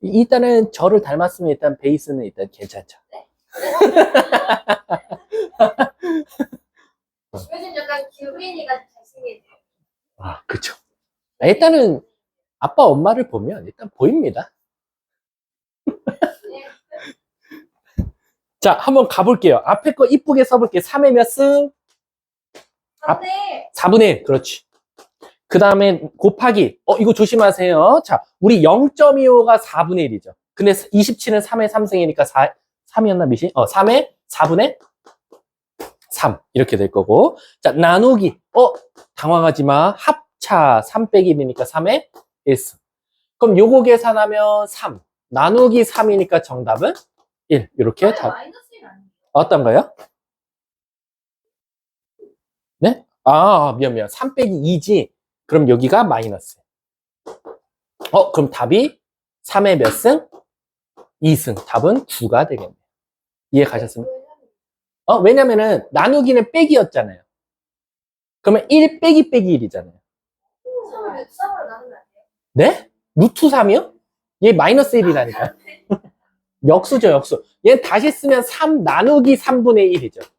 일단은 저를 닮았으면 일단 베이스는 일단 괜찮죠. 요즘 약간 규빈이가 잘생긴. 그쵸. 일단은 아빠, 엄마를 보면 일단 보입니다. 자, 한번 가볼게요. 앞에 거 이쁘게 써볼게요. 3의 몇 승? 근데 4분의 1. 그렇지. 그 다음에 곱하기. 이거 조심하세요. 자, 우리 0.25가 4분의 1이죠. 근데 27은 3의 3승이니까 3이었나, 미시? 3의 4분의 3. 이렇게 될 거고. 자, 나누기. 당황하지 마. 합차 3 빼기 1이니까 3의 1승. 그럼 요거 계산하면 3. 나누기 3이니까 정답은 1. 이렇게 답. 마이너스 1 아니에요? 어떤가요? 네? 미안. 3 빼기 2지. 그럼 여기가 마이너스. 그럼 답이 3의 몇 승? 2승. 답은 9가 되겠네요. 이해 가셨습니까? 왜냐면은 나누기는 빼기였잖아요. 그러면 1 빼기 빼기 1이잖아요. 3을 몇 3으로 나누면 안 돼요? 네? 루트 3이요? 얘 마이너스 1이라니까요. 역수죠, 역수. 얘는 다시 쓰면 3 나누기 3분의 1이죠.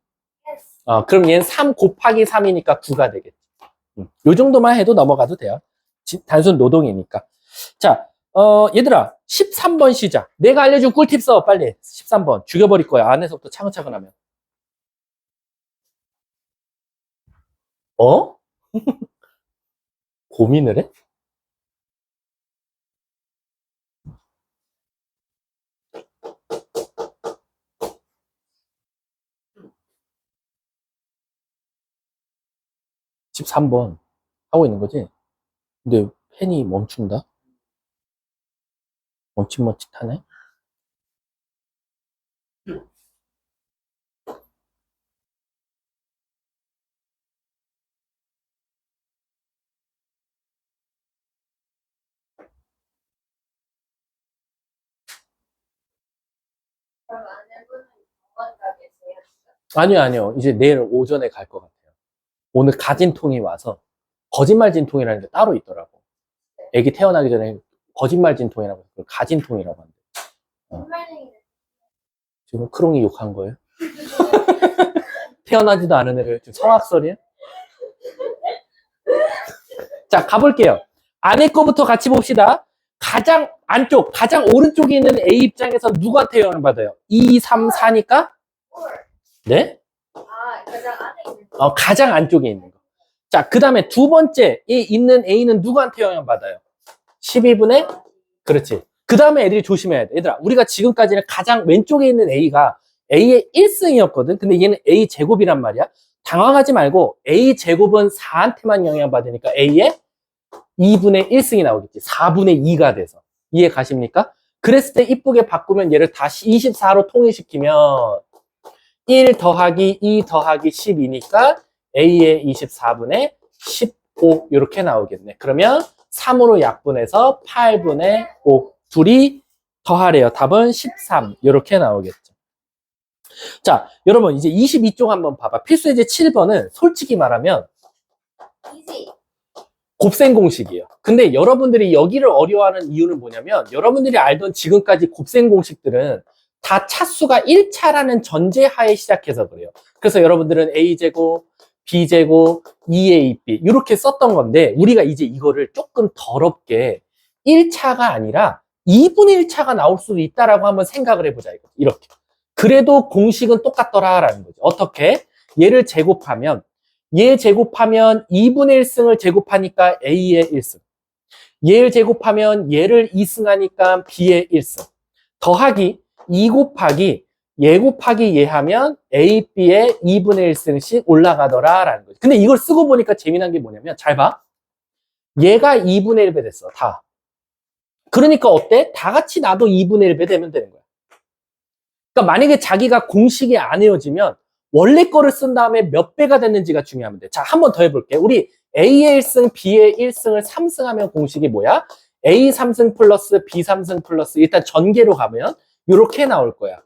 그럼 얘는 3 곱하기 3이니까 9가 되겠죠. 요 정도만 해도 넘어가도 돼요. 단순 노동이니까. 자, 얘들아, 13번 시작. 내가 알려준 꿀팁 써, 빨리. 13번. 죽여버릴 거야. 안에서부터 차근차근하면. 고민을 해? 집 3번 하고 있는 거지? 근데 펜이 멈춘다? 멈칫멈칫하네? 아니요. 이제 내일 오전에 갈 것 같아요. 오늘 가진통이 와서 거짓말 진통이라는 게 따로 있더라고. 애기 태어나기 전에 거짓말 진통이라고 해서 그걸 가진통이라고 한대. 정말쟁이네. 지금 크롱이 욕한 거예요? 태어나지도 않은 애를 지금 성악설이에요? 자, 가볼게요. 안에 거부터 같이 봅시다. 가장 안쪽, 가장 오른쪽에 있는 A 입장에서 누구한테 영향받아요? 2, 3, 4니까? 올. 네? 아, 가장 안에 있는 거. 가장 안쪽에 있는 거. 자, 그 다음에 두 번째에 있는 A는 누구한테 영향받아요? 12분의? 그렇지. 그 다음에 애들이 조심해야 돼. 얘들아, 우리가 지금까지는 가장 왼쪽에 있는 A가 A의 1승이었거든. 근데 얘는 A 제곱이란 말이야. 당황하지 말고 A 제곱은 4한테만 영향받으니까 A의 2분의 1승이 나오겠지. 4분의 2가 돼서. 이해 가십니까? 그랬을 때 이쁘게 바꾸면 얘를 다시 24로 통일시키면 1 더하기 2 더하기 12니까 A의 24분의 15 이렇게 나오겠네. 그러면 3으로 약분해서 8분의 5 둘이 더하래요. 답은 13 이렇게 나오겠죠. 자, 여러분 이제 22쪽 한번 봐봐. 필수예제 7번은 솔직히 말하면 이지. 곱셈 공식이에요. 근데 여러분들이 여기를 어려워하는 이유는 뭐냐면 여러분들이 알던 지금까지 곱셈 공식들은 다 차수가 1차라는 전제하에 시작해서 그래요. 그래서 여러분들은 A제곱, B제곱, 2AB 이렇게 썼던 건데 우리가 이제 이거를 조금 더럽게 1차가 아니라 2분의 1차가 나올 수도 있다라고 한번 생각을 해보자. 이렇게. 그래도 공식은 똑같더라라는 거죠. 어떻게? 얘를 제곱하면 얘 제곱하면 2분의 1승을 제곱하니까 A의 1승. 얘를 제곱하면 얘를 2승하니까 B의 1승. 더하기 2 곱하기 얘 곱하기 얘 하면 A, B의 2분의 1승씩 올라가더라라는 거죠. 근데 이걸 쓰고 보니까 재미난 게 뭐냐면 잘 봐. 얘가 2분의 1배 됐어. 다. 그러니까 어때? 다 같이 나도 2분의 1배 되면 되는 거야. 그러니까 만약에 자기가 공식이 안 외워지면 원래 거를 쓴 다음에 몇 배가 됐는지가 중요하면 돼. 자, 한 번 더 해볼게. 우리 A의 1승, B의 1승을 3승하면 공식이 뭐야? A 3승 플러스 B 3승 플러스 일단 전개로 가면 이렇게 나올 거야.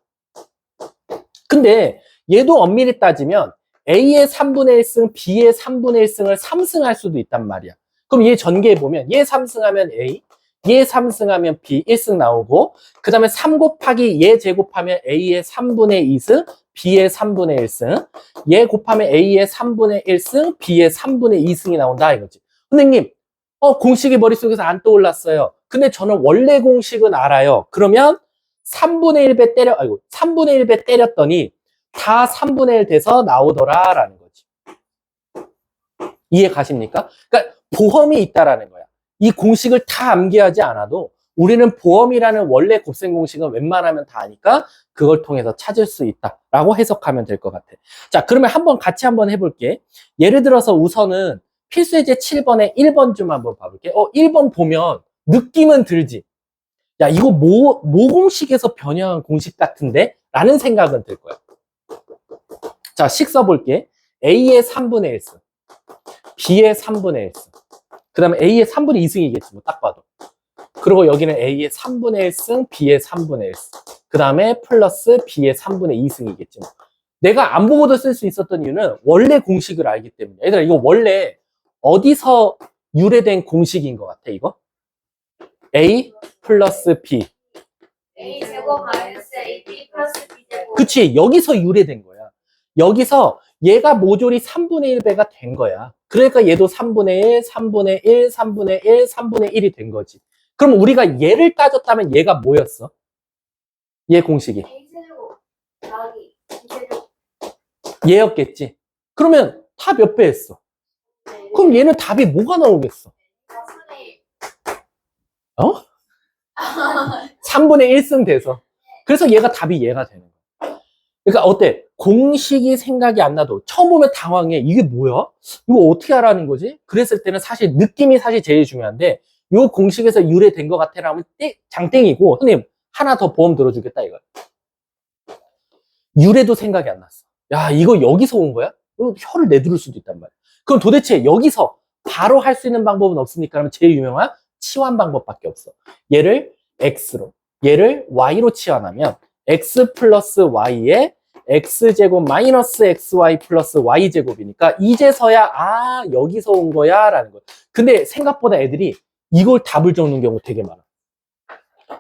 근데 얘도 엄밀히 따지면 A의 3분의 1승, B의 3분의 1승을 3승할 수도 있단 말이야. 그럼 얘 전개해보면 얘 3승하면 A, 얘 3승하면 B 1승 나오고 그 다음에 3 곱하기 얘 제곱하면 A의 3분의 2승, B의 3분의 1승, 얘 곱하면 A의 3분의 1승, B의 3분의 2승이 나온다 이거지. 선생님, 공식이 머릿속에서 안 떠올랐어요. 근데 저는 원래 공식은 알아요. 그러면 3분의 1배 때렸더니 다 3분의 1 돼서 나오더라라는 거지. 이해 가십니까? 그러니까 보험이 있다라는 거야. 이 공식을 다 암기하지 않아도 우리는 보험이라는 원래 곱셈 공식은 웬만하면 다 아니까 그걸 통해서 찾을 수 있다라고 해석하면 될 것 같아. 자, 그러면 같이 한번 해볼게. 예를 들어서 우선은 필수예제 7번에 1번 좀 한번 봐볼게. 1번 보면 느낌은 들지. 야, 이거 모 공식에서 변형한 공식 같은데? 라는 생각은 들 거야. 자, 식 써볼게. A의 3분의 1승, B의 3분의 1승, 그 다음에 A의 3분의 2승이겠지, 뭐, 딱 봐도. 그리고 여기는 A의 3분의 1승, B의 3분의 1승. 그 다음에 플러스 B의 3분의 2승이겠지. 뭐. 내가 안 보고도 쓸 수 있었던 이유는 원래 공식을 알기 때문에. 얘들아, 이거 원래 어디서 유래된 공식인 것 같아, 이거? A 플러스 B. A 제곱 마이너스 AB 플러스 B 제곱. 그치, 여기서 유래된 거야. 여기서 얘가 모조리 3분의 1배가 된 거야. 그러니까 얘도 3분의 1, 3분의 1, 3분의 1, 3분의 1이 된 거지. 그럼 우리가 얘를 따졌다면 얘가 뭐였어? 얘 공식이. A 제곱 더하기 B 제곱. 얘였겠지. 그러면 다 몇 배 했어? 그럼 얘는 답이 뭐가 나오겠어? 4분의 1. 3분의 1승 돼서. 그래서 얘가 되는 거야. 그러니까 어때? 공식이 생각이 안 나도 처음 보면 당황해. 이게 뭐야? 이거 어떻게 하라는 거지? 그랬을 때는 사실 느낌이 사실 제일 중요한데 요 공식에서 유래된 것 같아 라면 장땡이고 선생님 하나 더 보험 들어주겠다 이거. 유래도 생각이 안 났어. 야, 이거 여기서 온 거야? 이거 혀를 내두를 수도 있단 말이야. 그럼 도대체 여기서 바로 할 수 있는 방법은 없습니까? 그러면 제일 유명한 치환 방법밖에 없어. 얘를 X로, 얘를 Y로 치환하면 X 플러스 Y에 x제곱 마이너스 xy 플러스 y제곱이니까 이제서야 아 여기서 온 거야 라는 거예요. 근데 생각보다 애들이 이걸 답을 적는 경우 되게 많아.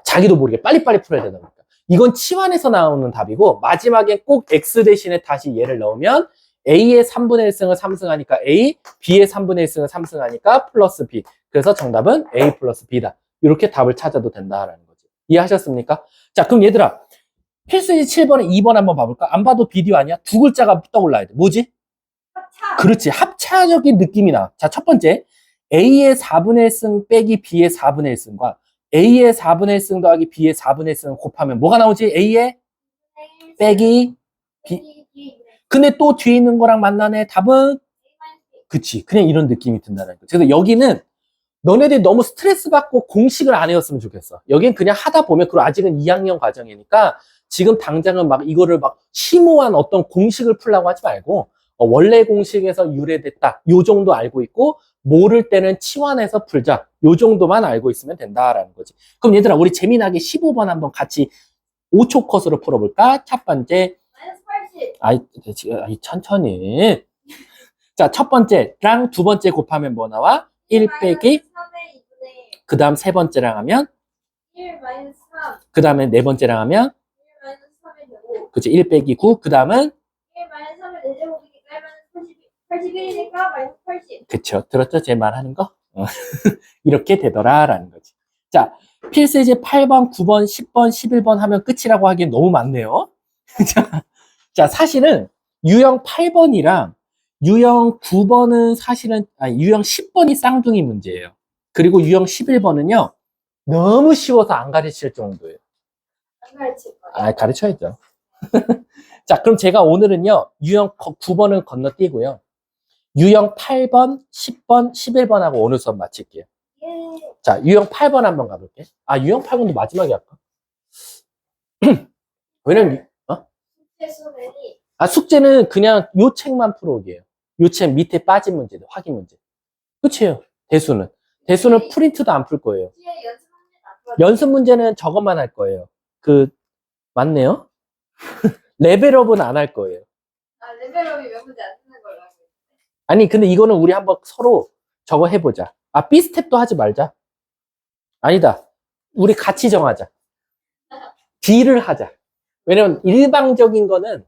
자기도 모르게 빨리빨리 풀어야 되다 보니까. 이건 치환에서 나오는 답이고 마지막에 꼭 x 대신에 다시 얘를 넣으면 a의 3분의 1승을 3승하니까 a, b의 3분의 1승을 3승하니까 플러스 b. 그래서 정답은 a 플러스 b다. 이렇게 답을 찾아도 된다라는 거지. 이해하셨습니까? 자, 그럼 얘들아 필수지 7번에 2번 한번 봐볼까? 안 봐도 비디오 아니야? 두 글자가 떠올라야 돼. 뭐지? 합차. 그렇지. 합차적인 느낌이 나. 자, 첫 번째. A의 4분의 1승 빼기 B의 4분의 1승과 A의 4분의 1승 더하기 B의 4분의 1승을 곱하면 뭐가 나오지? A의 빼기 B. 근데 또 뒤에 있는 거랑 만나네. 답은? 그치. 그냥 이런 느낌이 든다는 거지. 그래서 여기는 너네들이 너무 스트레스 받고 공식을 안 해왔으면 좋겠어. 여긴 그냥 하다 보면, 그리고 아직은 2학년 과정이니까 지금 당장은 막 이거를 막 심오한 어떤 공식을 풀라고 하지 말고 원래 공식에서 유래됐다. 요 정도 알고 있고 모를 때는 치환해서 풀자. 요 정도만 알고 있으면 된다라는 거지. 그럼 얘들아 우리 재미나게 15번 한번 같이 5초 컷으로 풀어볼까? 첫 번째. 마이너스 80. 아이 천천히. 자, 첫 번째랑 두 번째 곱하면 뭐 나와? 1 빼기 3의 2분의 그 다음 세 번째랑 하면 1 마이너스 3. 그 다음에 네 번째랑 하면 1 마이너스 3의 제곱. 그치 1 빼기 9 그 다음은 1 마이너스 3의 4제곱이니까 81이니까 마이너스 80. 그쵸. 들었죠? 제 말하는 거? 이렇게 되더라라는 거지. 자, 필수제 8번, 9번, 10번, 11번 하면 끝이라고 하기엔 너무 많네요. 자, 사실은 유형 8번이랑 유형 9번은 사실은, 아니, 유형 10번이 쌍둥이 문제예요. 그리고 유형 11번은요, 너무 쉬워서 안 가르칠 정도예요. 안 가르칠 거예요. 아, 가르쳐야죠. 자, 그럼 제가 오늘은요, 유형 9번은 건너뛰고요. 유형 8번, 10번, 11번하고 오늘 수업 마칠게요. 예. 자, 유형 8번 한번 가볼게. 아, 유형 8번도 마지막에 할까? 왜냐면, 숙제 수업이 아, 숙제는 그냥 요 책만 풀어오게요. 요 책 밑에 빠진 문제들, 확인 문제. 끝이에요. 대수는. 대수는 프린트도 안 풀 거예요. 뒤에 연습 문제 안 연습 문제는 저것만 할 거예요. 맞네요? 레벨업은 안 할 거예요. 아, 레벨업이 몇 문제 안 쓰는 걸로 알고 있어요. 아니, 근데 이거는 우리 한번 서로 저거 해보자. 아, B스텝도 하지 말자. 아니다. 우리 같이 정하자. D를 하자. 왜냐면 일방적인 거는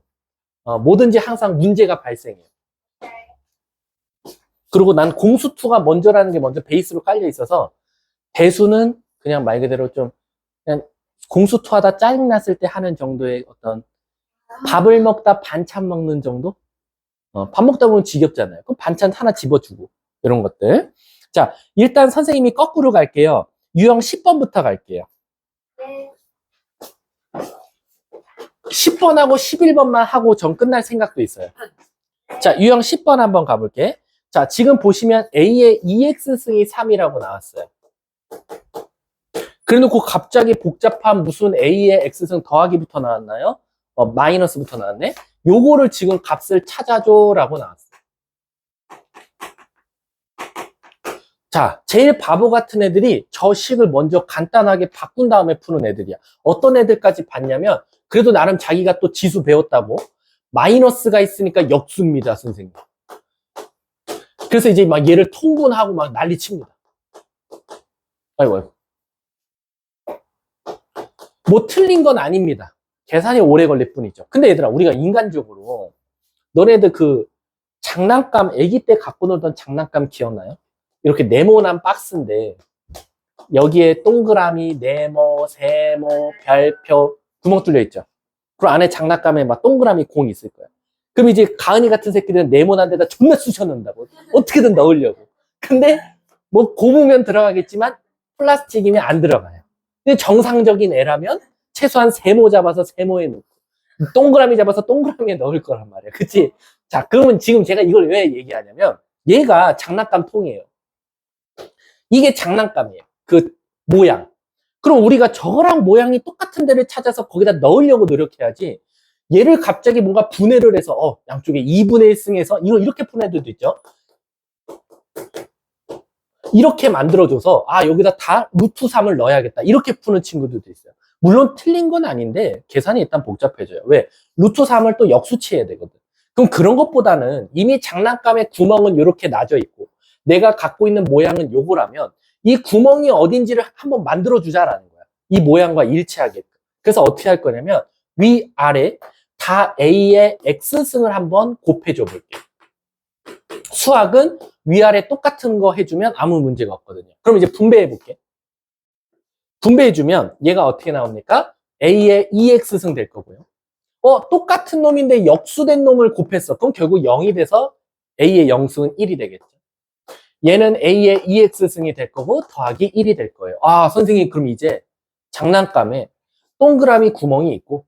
뭐든지 항상 문제가 발생해요. 그리고 난 공수2가 먼저라는 게 먼저 베이스로 깔려 있어서 대수는 그냥 말 그대로 좀 그냥 공수2 하다 짜증났을 때 하는 정도의 어떤 밥을 먹다 반찬 먹는 정도? 밥 먹다 보면 지겹잖아요. 그럼 반찬 하나 집어주고 이런 것들. 자, 일단 선생님이 거꾸로 갈게요. 유형 10번부터 갈게요. 네. 10번하고 11번만 하고 전 끝날 생각도 있어요. 자, 유형 10번 한번 가볼게. 자, 지금 보시면 A의 2x승이 3이라고 나왔어요. 그래 놓고 갑자기 복잡한 무슨 A의 x승 더하기부터 나왔나요? 마이너스부터 나왔네? 요거를 지금 값을 찾아줘라고 나왔어요. 자, 제일 바보 같은 애들이 저 식을 먼저 간단하게 바꾼 다음에 푸는 애들이야. 어떤 애들까지 봤냐면 그래도 나름 자기가 또 지수 배웠다고 마이너스가 있으니까 역수입니다, 선생님. 그래서 이제 막 얘를 통분하고 막 난리 칩니다. 아이고. 뭐 틀린 건 아닙니다. 계산이 오래 걸릴 뿐이죠. 근데 얘들아, 우리가 인간적으로 너네들 장난감, 아기 때 갖고 놀던 장난감 기억나요? 이렇게 네모난 박스인데 여기에 동그라미, 네모, 세모, 별표 구멍 뚫려 있죠. 그리고 안에 장난감에 막 동그라미 공이 있을 거야. 그럼 이제 가은이 같은 새끼들은 네모난 데다 존나 쑤셔 넣는다고. 어떻게든 넣으려고. 근데 뭐 고무면 들어가겠지만 플라스틱이면 안 들어가요. 근데 정상적인 애라면 최소한 세모 잡아서 세모에 넣고 동그라미 잡아서 동그라미에 넣을 거란 말이야. 그치? 자, 그러면 지금 제가 이걸 왜 얘기하냐면 얘가 장난감 통이에요. 이게 장난감이에요. 그 모양. 그럼 우리가 저거랑 모양이 똑같은 데를 찾아서 거기다 넣으려고 노력해야지 얘를 갑자기 뭔가 분해를 해서 양쪽에 2분의 1승해서 이거 이렇게 푸는 애들도 있죠. 이렇게 만들어줘서 여기다 다 루트 3을 넣어야겠다. 이렇게 푸는 친구들도 있어요. 물론 틀린 건 아닌데 계산이 일단 복잡해져요. 왜? 루트 3을 또 역수치해야 되거든. 그럼 그런 것보다는 이미 장난감의 구멍은 이렇게 나져 있고 내가 갖고 있는 모양은 요거라면 이 구멍이 어딘지를 한번 만들어주자라는 거야. 이 모양과 일치하게끔. 그래서 어떻게 할 거냐면 위아래 다 A의 X승을 한번 곱해줘 볼게요. 수학은 위아래 똑같은 거 해주면 아무 문제가 없거든요. 그럼 이제 분배해 볼게. 분배해주면 얘가 어떻게 나옵니까? A의 2X승 될 거고요. 똑같은 놈인데 역수된 놈을 곱했어. 그럼 결국 0이 돼서 A의 0승은 1이 되겠죠. 얘는 A의 2X승이 될 거고 더하기 1이 될 거예요. 아, 선생님 그럼 이제 장난감에 동그라미 구멍이 있고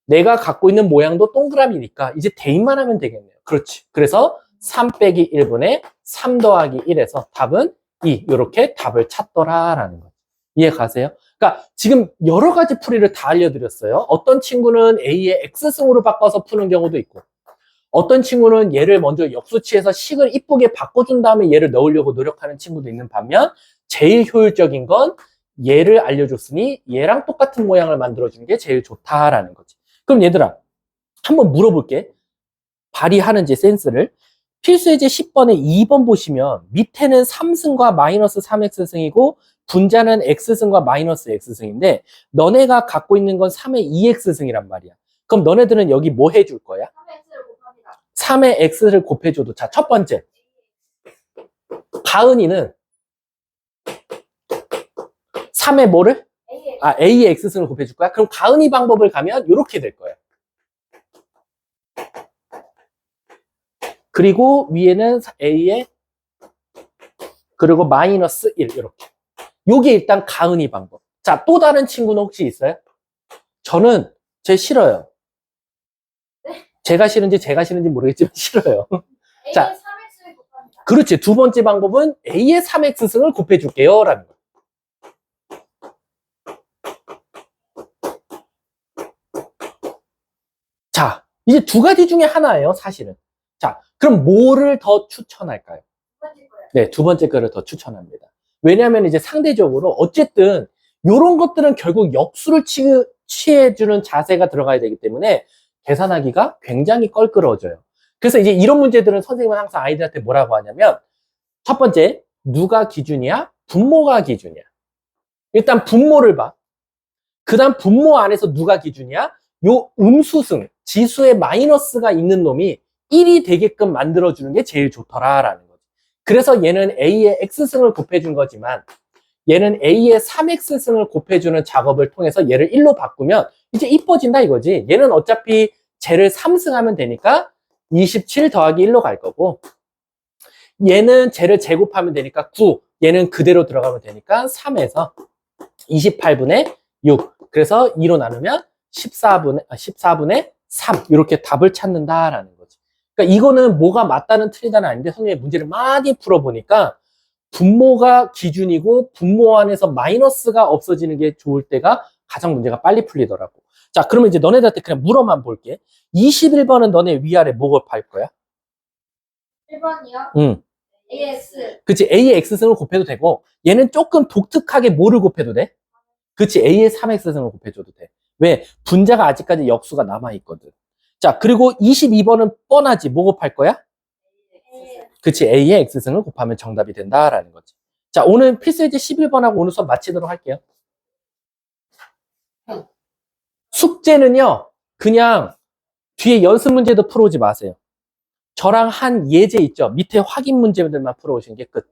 내가 갖고 있는 모양도 동그라미니까 이제 대입만 하면 되겠네요. 그렇지. 그래서 3 빼기 1분의 3 더하기 1에서 답은 2. 이렇게 답을 찾더라라는 거죠. 이해 가세요? 그러니까 지금 여러 가지 풀이를 다 알려드렸어요. 어떤 친구는 A의 X승으로 바꿔서 푸는 경우도 있고 어떤 친구는 얘를 먼저 역수치해서 식을 이쁘게 바꿔준 다음에 얘를 넣으려고 노력하는 친구도 있는 반면 제일 효율적인 건 얘를 알려줬으니 얘랑 똑같은 모양을 만들어주는 게 제일 좋다라는 거지. 그럼 얘들아 한번 물어볼게. 발휘하는지 센스를. 필수예제 10번에 2번 보시면 밑에는 3승과 마이너스 3x승이고 분자는 x승과 마이너스 x승인데 너네가 갖고 있는 건 3의 2x승이란 말이야. 그럼 너네들은 여기 뭐 해줄 거야? 3x를 곱합니다. 3의 x를 곱해줘도 자, 첫 번째 가은이는 3의 뭐를? A의 x승을 곱해줄 거야. 그럼 가은이 방법을 가면 이렇게 될 거야. 그리고 위에는 A의 그리고 마이너스 1 이렇게. 요게 일단 가은이 방법. 자, 또 다른 친구는 혹시 있어요? 저는 제 싫어요. 제가 싫은지 모르겠지만 싫어요. 자, A의 3x를 곱합니다. 그렇지. 두 번째 방법은 A의 3x승을 곱해줄게요 라는 거. 자, 이제 두 가지 중에 하나예요, 사실은. 자, 그럼 뭐를 더 추천할까요? 두 번째 거예요. 네, 두 번째 거를 더 추천합니다. 왜냐하면 이제 상대적으로 어쨌든 이런 것들은 결국 역수를 취해주는 자세가 들어가야 되기 때문에 계산하기가 굉장히 껄끄러워져요. 그래서 이제 이런 문제들은 선생님은 항상 아이들한테 뭐라고 하냐면 첫 번째, 누가 기준이야? 분모가 기준이야. 일단 분모를 봐. 그 다음 분모 안에서 누가 기준이야? 요 음수승, 지수에 마이너스가 있는 놈이 1이 되게끔 만들어주는 게 제일 좋더라라는 거죠. 그래서 얘는 A의 X승을 곱해준 거지만 얘는 A의 3X승을 곱해주는 작업을 통해서 얘를 1로 바꾸면 이제 이뻐진다 이거지. 얘는 어차피 쟤를 3승하면 되니까 27 더하기 1로 갈 거고 얘는 쟤를 제곱하면 되니까 9, 얘는 그대로 들어가면 되니까 3에서 28분의 6. 그래서 2로 나누면 14분의 3. 이렇게 답을 찾는다라는 거지. 그러니까 이거는 뭐가 맞다는 틀리다는 아닌데 선생님이 문제를 많이 풀어보니까 분모가 기준이고 분모 안에서 마이너스가 없어지는 게 좋을 때가 가장 문제가 빨리 풀리더라고. 자, 그러면 이제 너네들한테 그냥 물어만 볼게. 21번은 너네 위아래 뭐 곱할 거야? 1번이요? 응. AX. 그치, A의 X승을 곱해도 되고 얘는 조금 독특하게 뭐를 곱해도 돼? 그치, A의 3X승을 곱해줘도 돼. 왜? 분자가 아직까지 역수가 남아있거든. 자, 그리고 22번은 뻔하지. 뭐 곱할 거야? 그치, A의 X승을 곱하면 정답이 된다라는 거지. 자, 오늘 필수예제 11번하고 오늘 수업 마치도록 할게요. 숙제는요, 그냥 뒤에 연습 문제도 풀어오지 마세요. 저랑 한 예제 있죠? 밑에 확인 문제들만 풀어오시는 게 끝.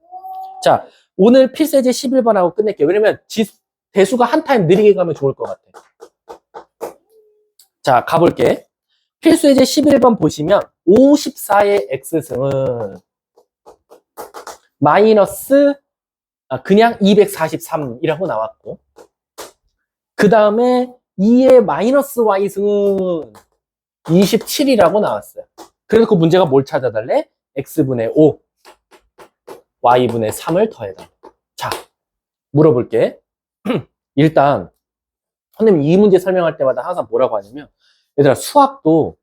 자, 오늘 필수예제 11번하고 끝낼게요. 왜냐면 대수가 한 타임 느리게 가면 좋을 것 같아. 자, 가볼게. 필수예제 11번 보시면 54의 X승은 마이너스 그냥 243이라고 나왔고 그 다음에 2의 마이너스 Y승은 27이라고 나왔어요. 그래서 그 문제가 뭘 찾아달래? X분의 5 Y분의 3을 더해달라. 자, 물어볼게. 일단 선생님 이 문제 설명할 때마다 항상 뭐라고 하냐면 얘들아 수학도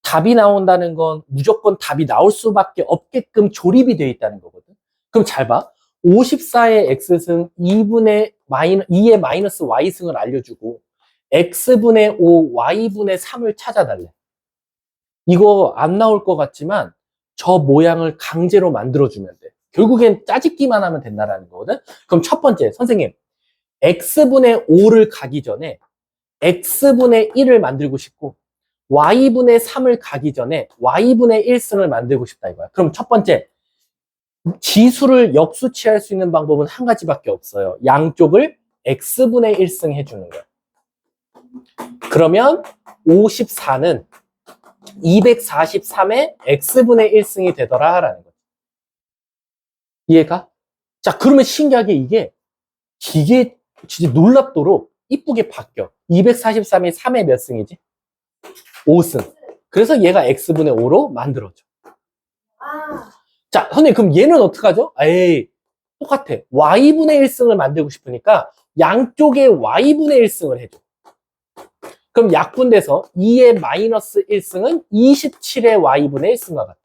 답이 나온다는 건 무조건 답이 나올 수밖에 없게끔 조립이 되어 있다는 거거든. 그럼 잘 봐. 54의 X승 2의 마이너스 Y승을 알려주고 x분의 5, y분의 3을 찾아달래. 이거 안 나올 것 같지만 저 모양을 강제로 만들어주면 돼. 결국엔 짜집기만 하면 된다는 거거든. 그럼 첫 번째, 선생님, x분의 5를 가기 전에 x분의 1을 만들고 싶고 y분의 3을 가기 전에 y분의 1승을 만들고 싶다 이거야. 그럼 첫 번째, 지수를 역수치할 수 있는 방법은 한 가지밖에 없어요. 양쪽을 x분의 1승 해주는 거야. 그러면 54는 243의 x분의 1승이 되더라라는 거죠. 이해가? 자, 그러면 신기하게 이게 진짜 놀랍도록 이쁘게 바뀌어. 243이 3의 몇 승이지? 5승. 그래서 얘가 x분의 5로 만들어져. 아, 자, 선생님, 그럼 얘는 어떡하죠? 에이, 똑같아. y분의 1승을 만들고 싶으니까 양쪽에 y분의 1승을 해줘. 그럼 약분돼서 2의 마이너스 1승은 27의 y분의 1승과 같아.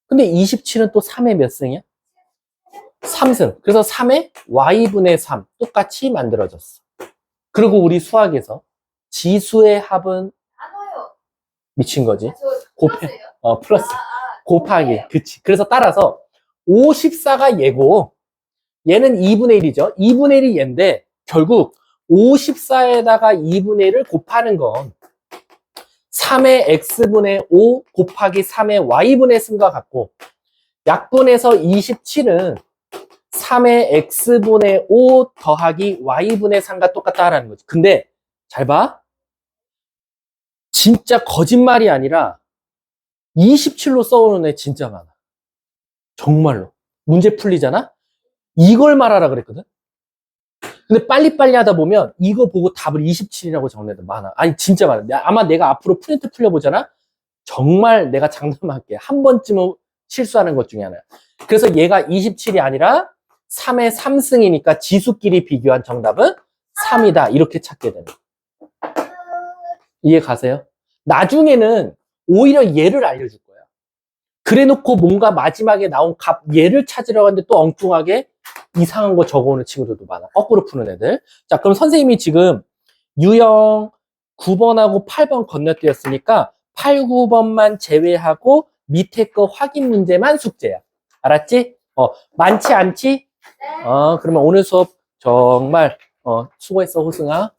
근데 27은 또 3의 몇 승이야? 3승. 그래서 3의 y분의 3 똑같이 만들어졌어. 그리고 우리 수학에서 지수의 합은 단어요. 미친 거지. 저 곱해. 풀었어요. 플러스. 곱하기. 그치. 그래서 따라서 54가 얘고 얘는 2분의 1이죠. 2분의 1이 얘인데 결국 54에다가 2분의 1을 곱하는 건 3의 x분의 5 곱하기 3의 y분의 승과 같고 약분해서 27은 3의 x분의 5 더하기 y분의 3과 똑같다라는 거지. 근데 잘 봐. 진짜 거짓말이 아니라 27로 써오는 애 진짜 많아. 정말로. 문제 풀리잖아? 이걸 말하라 그랬거든? 근데 빨리빨리 하다 보면 이거 보고 답을 27이라고 적는 애들 많아. 아니, 진짜 많아. 아마 내가 앞으로 프린트 풀려보잖아? 정말 내가 장담할게. 한 번쯤은 실수하는 것 중에 하나야. 그래서 얘가 27이 아니라 3의 3승이니까 지수끼리 비교한 정답은 3이다. 이렇게 찾게 되는. 이해 가세요? 나중에는 오히려 얘를 알려줄 거야. 그래 놓고 뭔가 마지막에 나온 값 얘를 찾으려고 하는데 또 엉뚱하게 이상한 거 적어오는 친구들도 많아. 거꾸로 푸는 애들. 자, 그럼 선생님이 지금 유형 9번하고 8번 건너뛰었으니까 8, 9번만 제외하고 밑에 거 확인 문제만 숙제야. 알았지? 많지 않지? 네. 그러면 오늘 수업 정말 수고했어, 호승아.